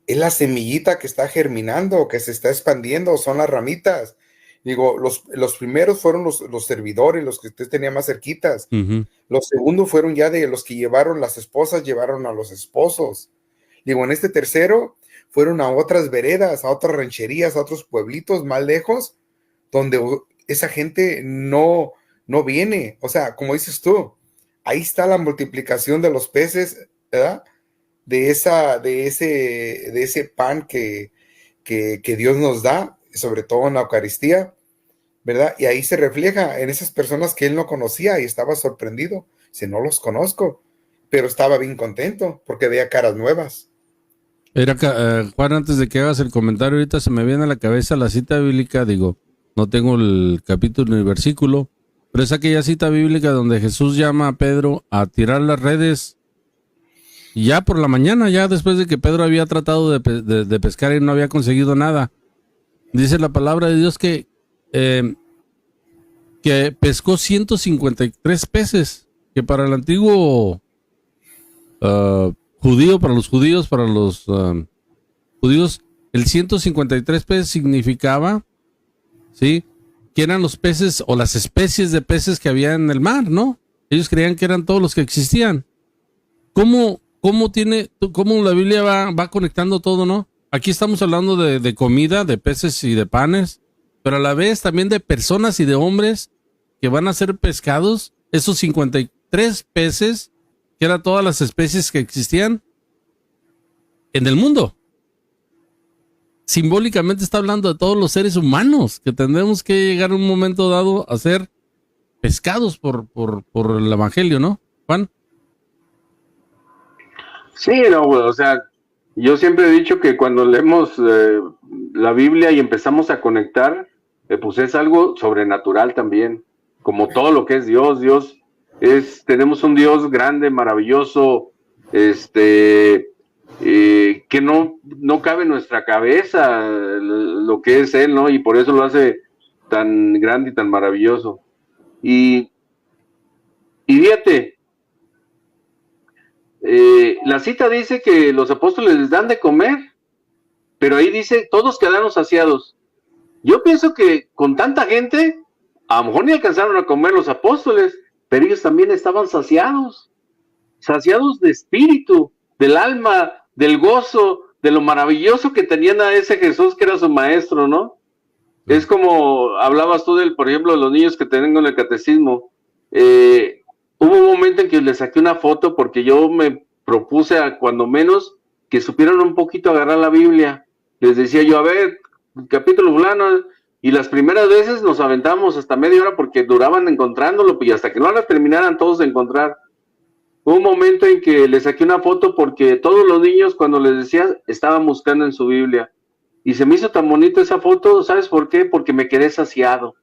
Es la semillita que está germinando, que se está expandiendo, son las ramitas. Digo, los primeros fueron los servidores, los que usted tenía más cerquitas. Uh-huh. Los segundos fueron ya de los que llevaron las esposas, llevaron a los esposos. Digo, en este tercero fueron a otras veredas, a otras rancherías, a otros pueblitos más lejos, donde esa gente no viene. O sea, como dices tú, ahí está la multiplicación de los peces, ¿verdad? De ese pan que Dios nos da, sobre todo en la Eucaristía, ¿verdad? Y ahí se refleja en esas personas que él no conocía y estaba sorprendido. Dice, no los conozco, pero estaba bien contento porque veía caras nuevas. Juan, antes de que hagas el comentario, ahorita se me viene a la cabeza la cita bíblica, digo, no tengo el capítulo ni el versículo, pero es aquella cita bíblica donde Jesús llama a Pedro a tirar las redes ya por la mañana, ya después de que Pedro había tratado de pescar y no había conseguido nada. Dice la palabra de Dios que pescó 153 peces, que para el antiguo judío, para los judíos, el 153 peces significaba, ¿sí?, que eran los peces o las especies de peces que había en el mar, ¿no? Ellos creían que eran todos los que existían. ¿Cómo la Biblia va conectando todo, no? Aquí estamos hablando de comida, de peces y de panes, pero a la vez también de personas y de hombres que van a ser pescados. Esos 53 peces, que eran todas las especies que existían en el mundo. Simbólicamente está hablando de todos los seres humanos que tendremos que llegar a un momento dado a ser pescados por el evangelio, ¿no, Juan? Sí, no, o sea, yo siempre he dicho que cuando leemos la Biblia y empezamos a conectar, pues es algo sobrenatural también, como todo lo que es Dios. Tenemos un Dios grande, maravilloso, que no cabe en nuestra cabeza lo que es Él, ¿no? Y por eso lo hace tan grande y tan maravilloso. Y fíjate, la cita dice que los apóstoles les dan de comer, pero ahí dice, todos quedaron saciados. Yo pienso que con tanta gente, a lo mejor ni alcanzaron a comer los apóstoles, pero ellos también estaban saciados de espíritu, del alma, del gozo, de lo maravilloso que tenían a ese Jesús que era su maestro, ¿no? Es como hablabas tú por ejemplo, de los niños que tengo en el catecismo. Hubo un momento en que les saqué una foto porque yo me propuse cuando menos que supieran un poquito agarrar la Biblia. Les decía yo, a ver, capítulo fulano, y las primeras veces nos aventamos hasta media hora porque duraban encontrándolo, y hasta que no la terminaran todos de encontrar. Hubo un momento en que les saqué una foto porque todos los niños, cuando les decía, estaban buscando en su Biblia. Y se me hizo tan bonito esa foto, ¿sabes por qué? Porque me quedé saciado.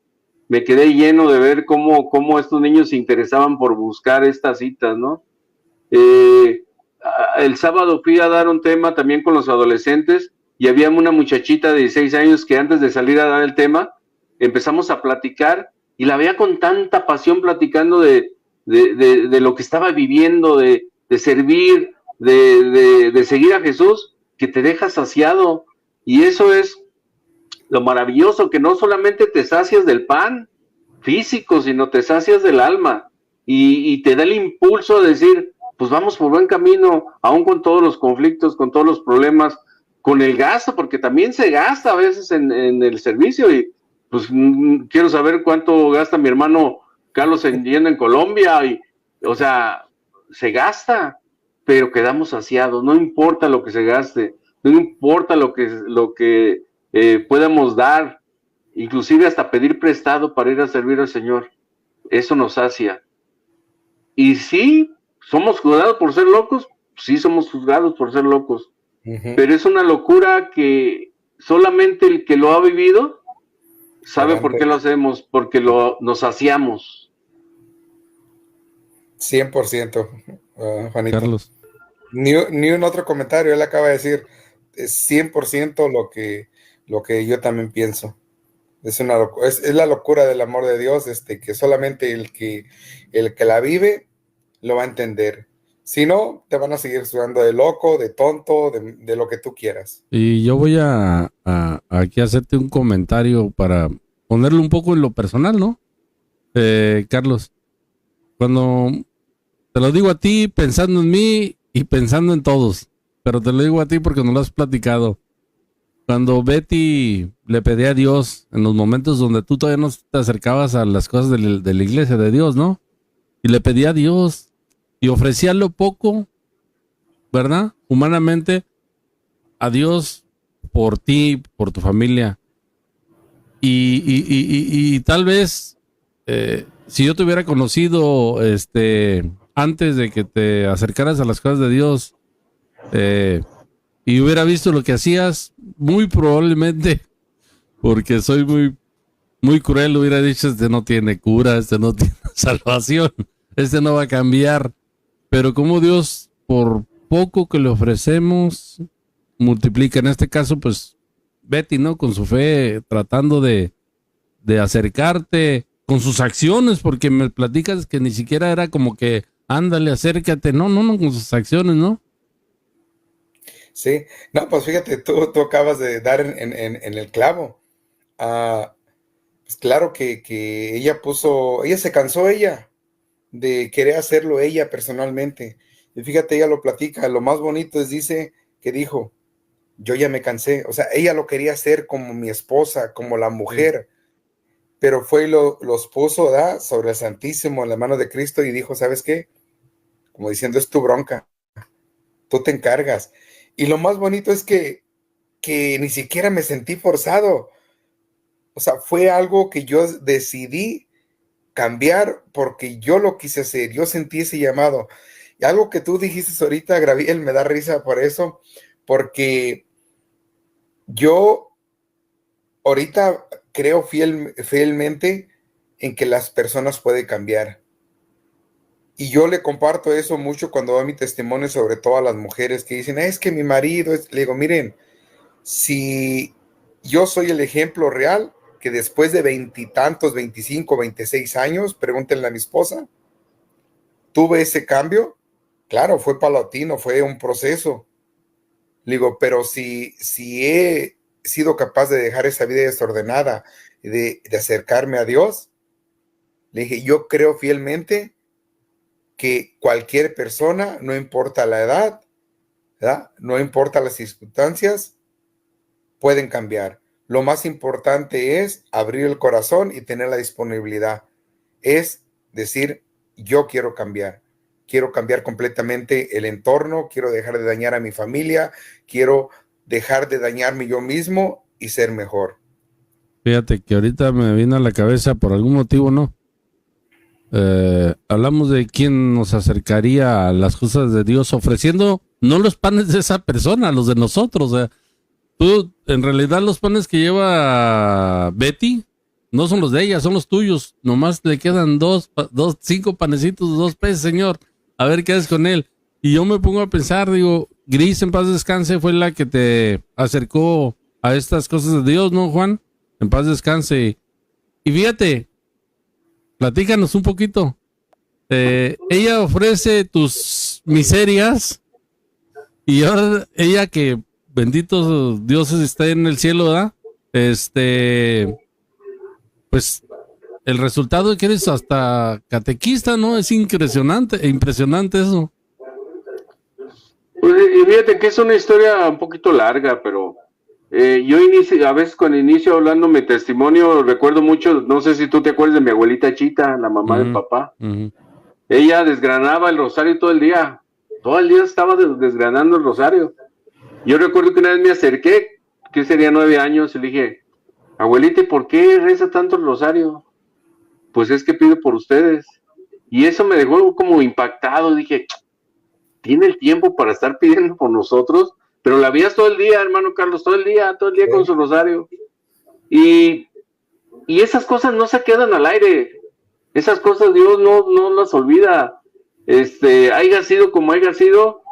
Me quedé lleno de ver cómo estos niños se interesaban por buscar estas citas, ¿no? El sábado fui a dar un tema también con los adolescentes y había una muchachita de 16 años que antes de salir a dar el tema, empezamos a platicar y la veía con tanta pasión platicando de lo que estaba viviendo, de servir, de seguir a Jesús, que te deja saciado. Y eso es lo maravilloso, que no solamente te sacias del pan físico, sino te sacias del alma y te da el impulso de decir, pues vamos por buen camino, aún con todos los conflictos, con todos los problemas, con el gasto, porque también se gasta a veces en el servicio y pues quiero saber cuánto gasta mi hermano Carlos yendo en Colombia y, o sea, se gasta, pero quedamos saciados, no importa lo que se gaste, no importa lo que podamos dar, inclusive hasta pedir prestado para ir a servir al Señor, eso nos sacia. Y sí, somos juzgados por ser locos, sí somos juzgados por ser locos, pero es una locura que solamente el que lo ha vivido sabe por qué lo hacemos, porque nos saciamos. 100%, Juanito. Carlos. Ni un otro comentario, él acaba de decir, es 100% lo que yo también pienso. Es la locura del amor de Dios, que solamente el que la vive lo va a entender. Si no, te van a seguir sudando de loco, de tonto, de lo que tú quieras. Y yo voy a aquí hacerte un comentario para ponerlo un poco en lo personal, ¿no? Carlos, cuando te lo digo a ti pensando en mí y pensando en todos, pero te lo digo a ti porque no lo has platicado. Cuando Betty le pedía a Dios en los momentos donde tú todavía no te acercabas a las cosas de la iglesia de Dios, ¿no? Y le pedía a Dios y ofrecía lo poco, ¿verdad? Humanamente, a Dios por ti, por tu familia. Y tal vez, si yo te hubiera conocido antes de que te acercaras a las cosas de Dios, y hubiera visto lo que hacías, muy probablemente, porque soy muy, muy cruel, hubiera dicho, no tiene cura, no tiene salvación, no va a cambiar. Pero como Dios, por poco que le ofrecemos, multiplica. En este caso, pues, Betty, ¿no? Con su fe, tratando de acercarte, con sus acciones, porque me platicas que ni siquiera era como que, ándale, acércate. No, con sus acciones, ¿no? Sí, no, pues fíjate, tú acabas de dar en el clavo. Pues claro que ella se cansó de querer hacerlo ella personalmente. Y fíjate, ella lo platica, lo más bonito dice que dijo, yo ya me cansé. O sea, ella lo quería hacer como mi esposa, como la mujer, pero fue y los puso sobre el Santísimo en la mano de Cristo y dijo, ¿sabes qué? Como diciendo, es tu bronca, tú te encargas. Y lo más bonito es que ni siquiera me sentí forzado. O sea, fue algo que yo decidí cambiar porque yo lo quise hacer. Yo sentí ese llamado. Y algo que tú dijiste ahorita, Gabriel, me da risa por eso, porque yo ahorita creo fielmente en que las personas pueden cambiar. Y yo le comparto eso mucho cuando doy mi testimonio, sobre todo a las mujeres que dicen, es que mi marido le digo, miren, si yo soy el ejemplo real, que después de 20 y tantos, 25, 26 años, pregúntenle a mi esposa, tuve ese cambio. Claro, fue paulatino, fue un proceso. Le digo, pero si he sido capaz de dejar esa vida desordenada, de acercarme a Dios, le dije, yo creo fielmente que cualquier persona, no importa la edad, ¿verdad? No importa las circunstancias, pueden cambiar. Lo más importante es abrir el corazón y tener la disponibilidad. Es decir, yo quiero cambiar completamente el entorno, quiero dejar de dañar a mi familia, quiero dejar de dañarme yo mismo y ser mejor. Fíjate que ahorita me vino a la cabeza por algún motivo, ¿no? Hablamos de quién nos acercaría a las cosas de Dios ofreciendo no los panes de esa persona, los de nosotros. O sea, tú, en realidad los panes que lleva Betty no son los de ella, son los tuyos. Nomás le quedan 5 panecitos, 2 peces, señor. A ver qué haces con él. Y yo me pongo a pensar, digo, Gris, en paz descanse, fue la que te acercó a estas cosas de Dios, ¿no, Juan? En paz descanse. Y fíjate, platícanos un poquito. Ella ofrece tus miserias y ahora ella, que bendito Dios está en el cielo, ¿verdad? Pues el resultado es que eres hasta catequista, ¿no? Es impresionante eso. Pues, y fíjate que es una historia un poquito larga, pero yo a veces cuando inicio hablando mi testimonio, recuerdo mucho, no sé si tú te acuerdas de mi abuelita Chita, la mamá del papá. Ella desgranaba el rosario todo el día estaba desgranando el rosario. Yo recuerdo que una vez me acerqué, que sería 9 años, y le dije, abuelita, ¿y por qué reza tanto el rosario? Pues es que pido por ustedes. Y eso me dejó como impactado. Dije, tiene el tiempo para estar pidiendo por nosotros, pero la veías todo el día, hermano Carlos, todo el día con su rosario. Y esas cosas no se quedan al aire. Esas cosas Dios no las olvida. Haya sido como haya sido,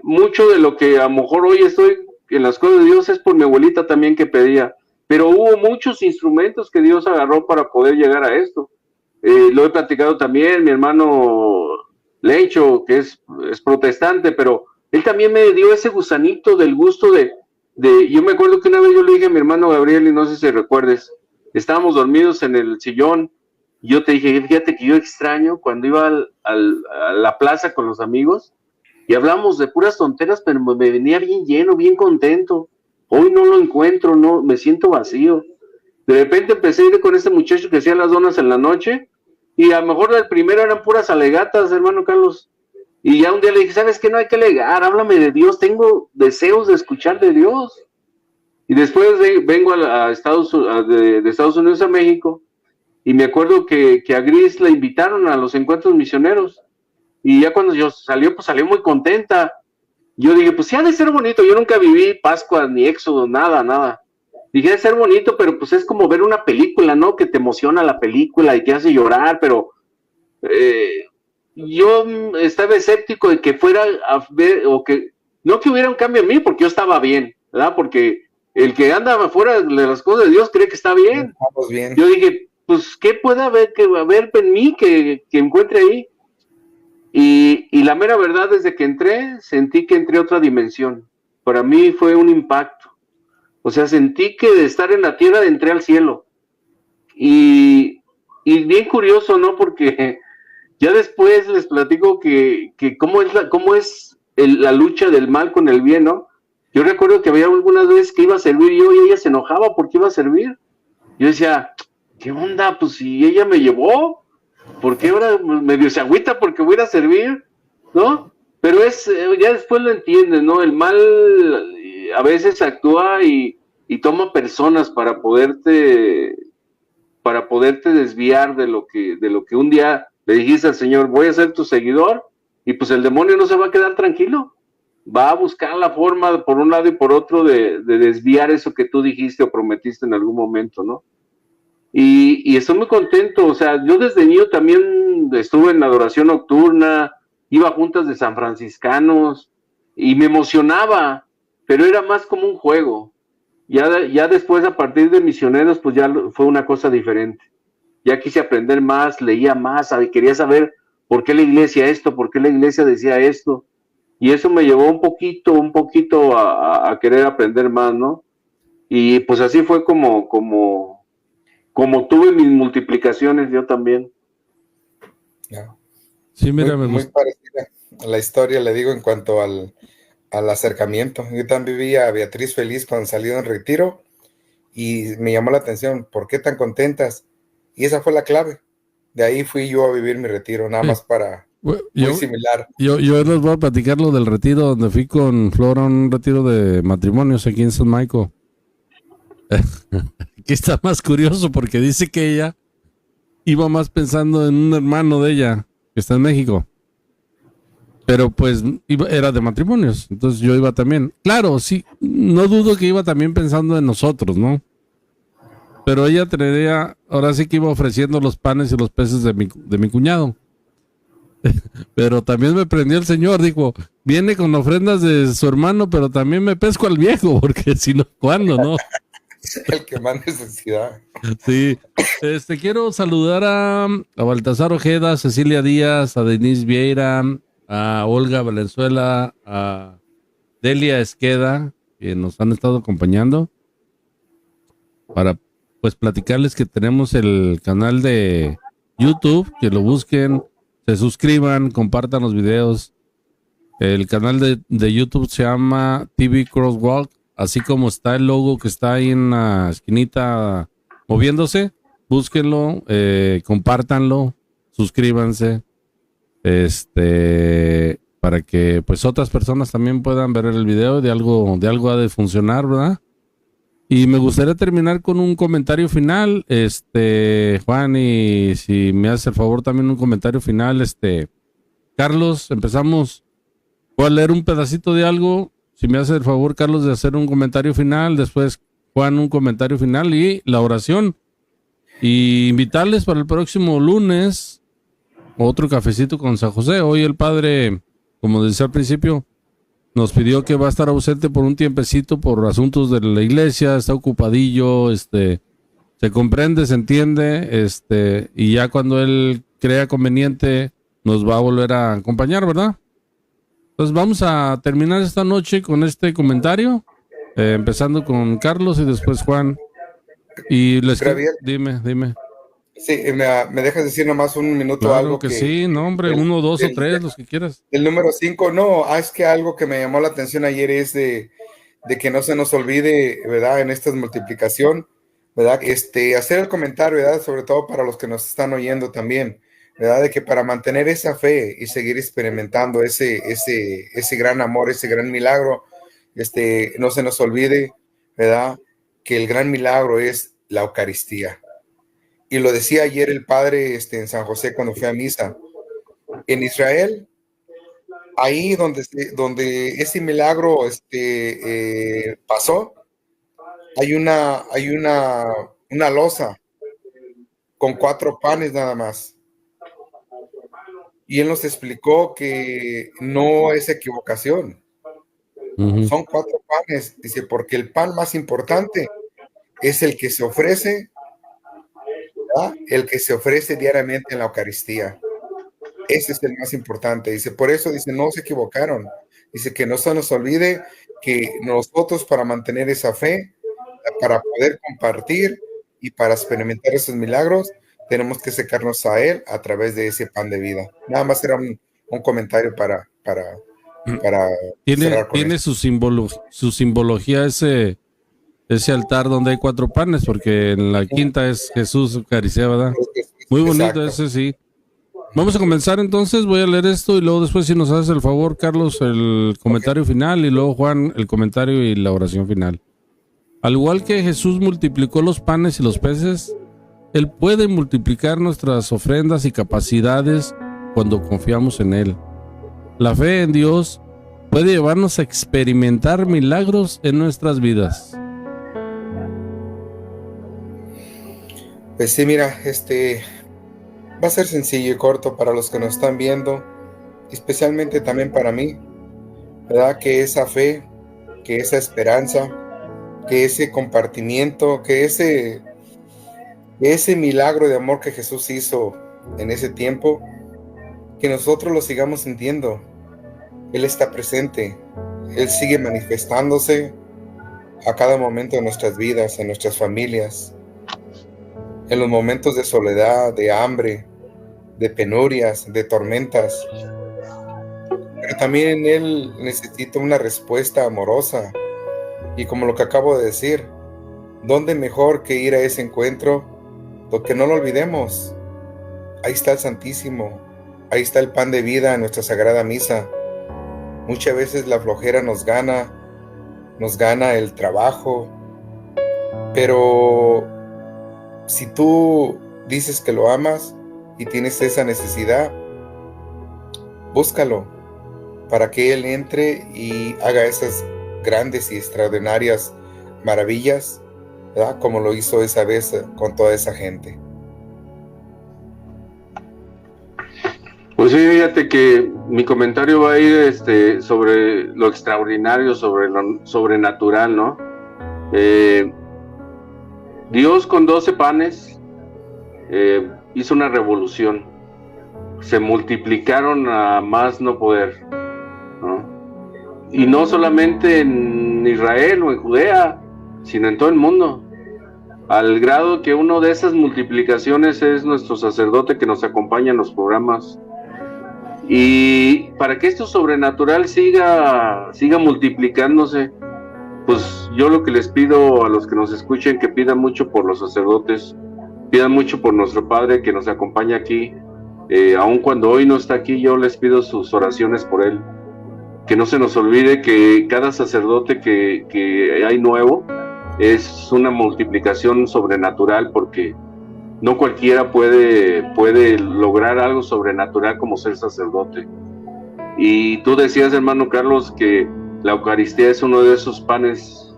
mucho de lo que a lo mejor hoy estoy en las cosas de Dios es por mi abuelita también que pedía. Pero hubo muchos instrumentos que Dios agarró para poder llegar a esto. Lo he platicado también, mi hermano Lencho, que es protestante, pero él también me dio ese gusanito del gusto de yo me acuerdo que una vez yo le dije a mi hermano Gabriel, y no sé si recuerdes, estábamos dormidos en el sillón, y yo te dije, fíjate que yo extraño cuando iba a la plaza con los amigos, y hablamos de puras tonteras, pero me venía bien lleno, bien contento. Hoy no lo encuentro, no, me siento vacío. De repente empecé a ir con este muchacho que hacía las donas en la noche, y a lo mejor el primero eran puras alegatas, hermano Carlos. Y ya un día le dije, ¿sabes qué? No hay que alegar, háblame de Dios, tengo deseos de escuchar de Dios. Y después vengo de Estados Unidos a México, y me acuerdo que a Gris la invitaron a los encuentros misioneros. Y ya cuando yo salió, pues salió muy contenta. Yo dije, pues sí ha de ser bonito, yo nunca viví Pascua, ni Éxodo, nada. Dije, ha de ser bonito, pero pues es como ver una película, ¿no? Que te emociona la película y te hace llorar, pero yo estaba escéptico de que fuera a ver, o que no que hubiera un cambio en mí, porque yo estaba bien, ¿verdad? Porque el que anda afuera de las cosas de Dios cree que está bien. Estamos bien. Yo dije, pues, ¿qué puede haber en mí que encuentre ahí? Y la mera verdad, desde que entré, sentí que entré a otra dimensión. Para mí fue un impacto. O sea, sentí que de estar en la tierra entré al cielo. Y bien curioso, ¿no? Porque ya después les platico que cómo es la lucha del mal con el bien, ¿no? Yo recuerdo que había algunas veces que iba a servir yo y ella se enojaba porque iba a servir. Yo decía, ¿qué onda? Pues si ella me llevó, ¿por qué ahora medio se agüita porque voy a ir a servir? ¿No? Pero ya después lo entiendes, ¿no? El mal a veces actúa y toma personas para poderte desviar de lo que un día le dijiste al Señor, voy a ser tu seguidor, y pues el demonio no se va a quedar tranquilo, va a buscar la forma por un lado y por otro de desviar eso que tú dijiste o prometiste en algún momento, ¿no? Y estoy muy contento. O sea, yo desde niño también estuve en la adoración nocturna, iba a juntas de San Franciscanos y me emocionaba, pero era más como un juego. Ya después, a partir de misioneros, pues ya fue una cosa diferente. Ya quise aprender más, leía más, quería saber por qué la iglesia esto, por qué la iglesia decía esto. Y eso me llevó un poquito a querer aprender más, ¿no? Y pues así fue como tuve mis multiplicaciones yo también. No. Sí, mira, muy parecida a la historia, le digo, en cuanto al acercamiento. Yo también vi a Beatriz feliz cuando salió en retiro y me llamó la atención, ¿por qué tan contentas? Y esa fue la clave. De ahí fui yo a vivir mi retiro, nada más para... muy similar. Yo les voy a platicar lo del retiro donde fui con Flor a un retiro de matrimonios aquí en San Michael. Que está más curioso porque dice que ella iba más pensando en un hermano de ella que está en México, pero pues era de matrimonios, entonces yo iba también. Claro, sí, no dudo que iba también pensando en nosotros, ¿no? Pero ella ahora sí que iba ofreciendo los panes y los peces de mi cuñado. Pero también me prendió el Señor, dijo, viene con ofrendas de su hermano, pero también me pesco al viejo, porque si no, ¿cuándo, no? El que más necesidad. Sí. Quiero saludar a Baltasar Ojeda, a Cecilia Díaz, a Denise Vieira, a Olga Valenzuela, a Delia Esqueda, que nos han estado acompañando, para pues platicarles que tenemos el canal de YouTube, que lo busquen, se suscriban, compartan los videos. El canal de YouTube se llama TV Crosswalk, así como está el logo que está ahí en la esquinita moviéndose, búsquenlo, compártanlo, suscríbanse, para que pues otras personas también puedan ver el video, de algo ha de funcionar, ¿verdad? Y me gustaría terminar con un comentario final, Juan, y si me hace el favor también un comentario final, Carlos, empezamos. Voy a leer un pedacito de algo. Si me hace el favor, Carlos, de hacer un comentario final. Después, Juan, un comentario final y la oración. Y invitarles para el próximo lunes otro cafecito con San José. Hoy el padre, como decía al principio, nos pidió que va a estar ausente por un tiempecito por asuntos de la iglesia. Está ocupadillo, se comprende, se entiende, y ya cuando él crea conveniente nos va a volver a acompañar, ¿verdad? Entonces vamos a terminar esta noche con este comentario, empezando con Carlos y después Juan. Y dime. Sí, me dejas decir nomás un minuto. Claro algo que sí, no hombre, 1, 2 o 3, los que quieras. El número 5, no, es que algo que me llamó la atención ayer es de que no se nos olvide, ¿verdad? En esta multiplicación, ¿verdad? Hacer el comentario, ¿verdad? Sobre todo para los que nos están oyendo también, ¿verdad? De que para mantener esa fe y seguir experimentando ese gran amor, ese gran milagro, no se nos olvide, ¿verdad? Que el gran milagro es la Eucaristía. Y lo decía ayer el padre en San José cuando fue a misa. En Israel, ahí donde ese milagro pasó, hay una loza con 4 panes nada más. Y él nos explicó que no es equivocación. Son 4 panes. Dice, porque el pan más importante es el que se ofrece, ¿verdad? El que se ofrece diariamente en la Eucaristía. Ese es el más importante. Dice, por eso, dice, no se equivocaron. Dice que no se nos olvide que nosotros, para mantener esa fe, para poder compartir y para experimentar esos milagros, tenemos que secarnos a Él a través de ese pan de vida. Nada más era un comentario para tiene su simbología ese altar donde hay 4 panes, porque en la quinta es Jesús Eucaristía, ¿verdad? Muy bonito. Exacto. Ese sí. Vamos a comenzar entonces, voy a leer esto y luego después, si nos haces el favor, Carlos, el comentario final, y luego Juan, el comentario y la oración final. Al igual que Jesús multiplicó los panes y los peces, Él puede multiplicar nuestras ofrendas y capacidades cuando confiamos en Él. La fe en Dios puede llevarnos a experimentar milagros en nuestras vidas. Pues sí, mira, va a ser sencillo y corto para los que nos están viendo, especialmente también para mí, ¿verdad? Que esa fe, que esa esperanza, que ese compartimiento, que ese milagro de amor que Jesús hizo en ese tiempo, que nosotros lo sigamos sintiendo. Él está presente, Él sigue manifestándose a cada momento de nuestras vidas, en nuestras familias, en los momentos de soledad, de hambre, de penurias, de tormentas. Pero también Él necesita una respuesta amorosa. Y como lo que acabo de decir, ¿dónde mejor que ir a ese encuentro? Porque no lo olvidemos. Ahí está el Santísimo. Ahí está el pan de vida en nuestra Sagrada Misa. Muchas veces la flojera nos gana el trabajo. Pero si tú dices que lo amas y tienes esa necesidad, búscalo para que Él entre y haga esas grandes y extraordinarias maravillas, ¿verdad? Como lo hizo esa vez con toda esa gente. Pues sí, fíjate que mi comentario va a ir sobre lo extraordinario, sobre lo sobrenatural, ¿no? Dios con 12 panes hizo una revolución. Se multiplicaron a más no poder, ¿no? Y no solamente en Israel o en Judea, sino en todo el mundo. Al grado que una de esas multiplicaciones es nuestro sacerdote que nos acompaña en los programas. Y para que esto sobrenatural siga multiplicándose, pues yo lo que les pido a los que nos escuchen, que pidan mucho por los sacerdotes, pidan mucho por nuestro Padre que nos acompaña aquí. Aun cuando hoy no está aquí, yo les pido sus oraciones por él. Que no se nos olvide que cada sacerdote que hay nuevo es una multiplicación sobrenatural, porque no cualquiera puede lograr algo sobrenatural como ser sacerdote. Y tú decías, hermano Carlos, que la Eucaristía es uno de esos panes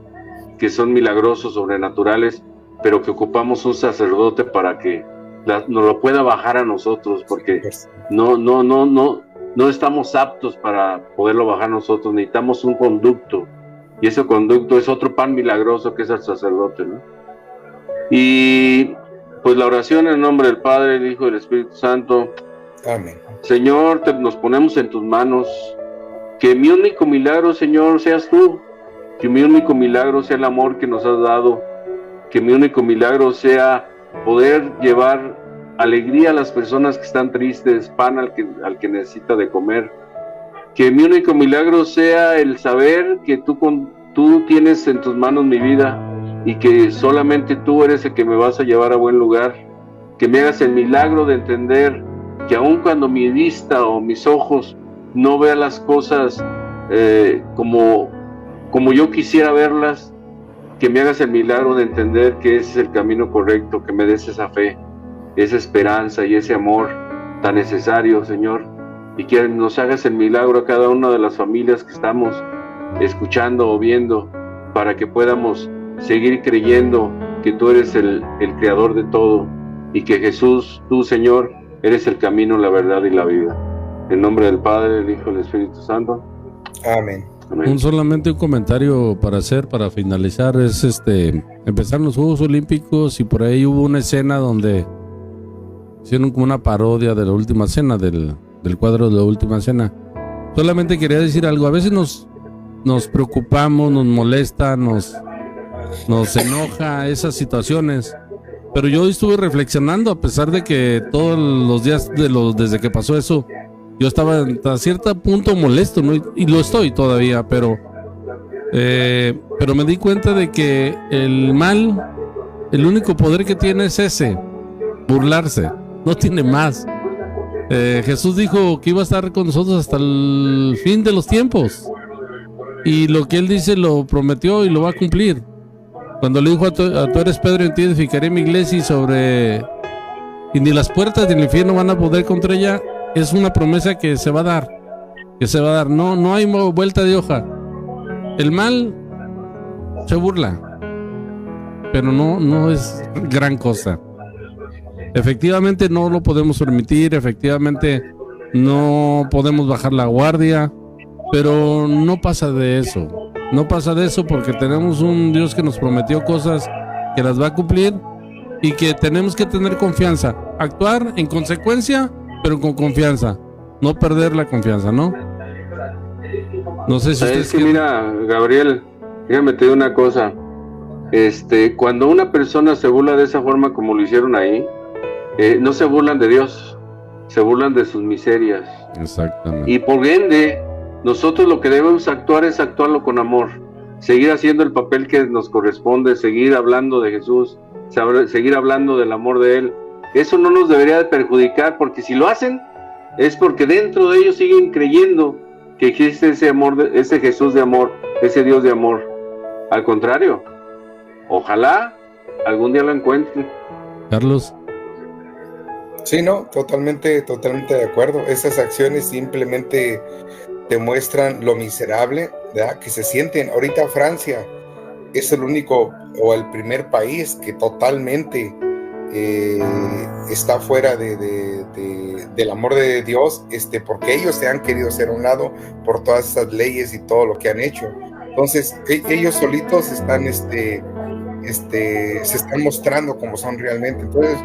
que son milagrosos, sobrenaturales, pero que ocupamos un sacerdote para que nos lo pueda bajar a nosotros, porque no estamos aptos para poderlo bajar nosotros. Necesitamos un conducto, y ese conducto es otro pan milagroso que es el sacerdote, ¿no? Y pues la oración en nombre del Padre, del Hijo y del Espíritu Santo. Amén. Señor, nos ponemos en tus manos. Que mi único milagro, Señor, seas tú. Que mi único milagro sea el amor que nos has dado. Que mi único milagro sea poder llevar alegría a las personas que están tristes, pan al que necesita de comer. Que mi único milagro sea el saber que tú tienes en tus manos mi vida, y que solamente tú eres el que me vas a llevar a buen lugar. Que me hagas el milagro de entender que aun cuando mi vista o mis ojos no vean las cosas como yo quisiera verlas, que me hagas el milagro de entender que ese es el camino correcto, que me des esa fe, esa esperanza y ese amor tan necesario, Señor, y que nos hagas el milagro a cada una de las familias que estamos escuchando o viendo, para que podamos seguir creyendo que tú eres el creador de todo, y que Jesús, tú, Señor, eres el camino, la verdad y la vida. En nombre del Padre, del Hijo y del Espíritu Santo. Amén. Amén. Solamente un comentario para finalizar, es empezaron los Juegos Olímpicos y por ahí hubo una escena donde hicieron como una parodia de la Última Cena, del cuadro de la Última Cena. Solamente quería decir algo. A veces nos preocupamos, nos molesta, nos enoja esas situaciones, pero yo estuve reflexionando, a pesar de que todos los días desde que pasó eso, yo estaba a cierto punto molesto, ¿no? Y lo estoy todavía, pero me di cuenta de que el mal, el único poder que tiene es ese, burlarse, no tiene más. Jesús dijo que iba a estar con nosotros hasta el fin de los tiempos, y lo que él dice lo prometió y lo va a cumplir. Cuando le dijo tú eres Pedro, en ti edificaré mi iglesia, y ni las puertas del infierno van a poder contra ella, es una promesa que se va a dar, no hay vuelta de hoja. El mal se burla, pero no es gran cosa. Efectivamente no lo podemos permitir, efectivamente no podemos bajar la guardia, pero no pasa de eso. No pasa de eso, porque tenemos un Dios que nos prometió cosas que las va a cumplir, y que tenemos que tener confianza, actuar en consecuencia, pero con confianza, no perder la confianza, ¿no? No sé si ustedes quieren... Mira, Gabriel, déjame te digo una cosa. Cuando una persona se burla de esa forma como lo hicieron ahí, no se burlan de Dios, se burlan de sus miserias. Exactamente. Y por ende, nosotros lo que debemos actuar es actuarlo con amor, seguir haciendo el papel que nos corresponde, seguir hablando de Jesús, seguir hablando del amor de Él. Eso no nos debería de perjudicar, porque si lo hacen es porque dentro de ellos siguen creyendo que existe ese amor, ese Jesús de amor, ese Dios de amor. Al contrario, ojalá algún día lo encuentren. Carlos. Sí, no, totalmente de acuerdo. Esas acciones simplemente demuestran lo miserable, ¿verdad?, que se sienten. Ahorita Francia es el único o el primer país que totalmente está fuera de del amor de Dios, porque ellos se han querido hacer a un lado por todas esas leyes y todo lo que han hecho. Entonces, ellos solitos están, se están mostrando como son realmente. Entonces,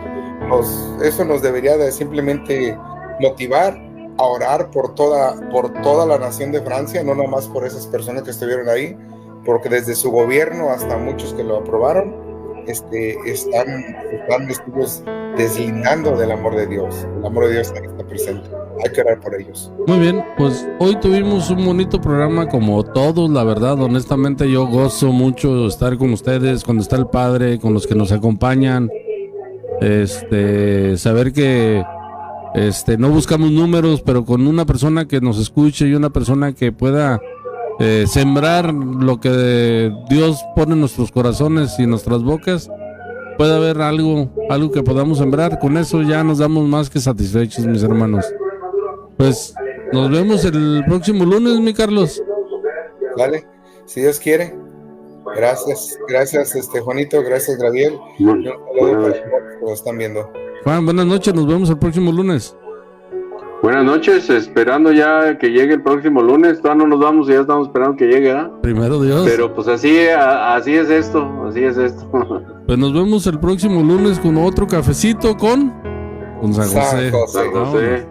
eso nos debería de simplemente motivar a orar por toda la nación de Francia, no nada más por esas personas que estuvieron ahí, porque desde su gobierno hasta muchos que lo aprobaron, están deslindando del amor de Dios. El amor de Dios está presente. Hay que orar por ellos. Muy bien, pues hoy tuvimos un bonito programa como todos, la verdad. Honestamente yo gozo mucho estar con ustedes, cuando está el Padre, con los que nos acompañan. Saber que no buscamos números, pero con una persona que nos escuche y una persona que pueda sembrar lo que Dios pone en nuestros corazones y en nuestras bocas, puede haber algo que podamos sembrar. Con eso ya nos damos más que satisfechos, mis hermanos. Pues nos vemos el próximo lunes, mi Carlos. Vale, si Dios quiere. Gracias, Juanito, gracias, Gabriel. Un saludo para todos que lo están viendo. Juan, buenas noches, nos vemos el próximo lunes. Buenas noches, esperando ya que llegue el próximo lunes. Todavía no nos vamos y ya estamos esperando que llegue, ¿eh? Primero Dios. Pero pues así es esto, Pues nos vemos el próximo lunes con otro cafecito con San José. San José.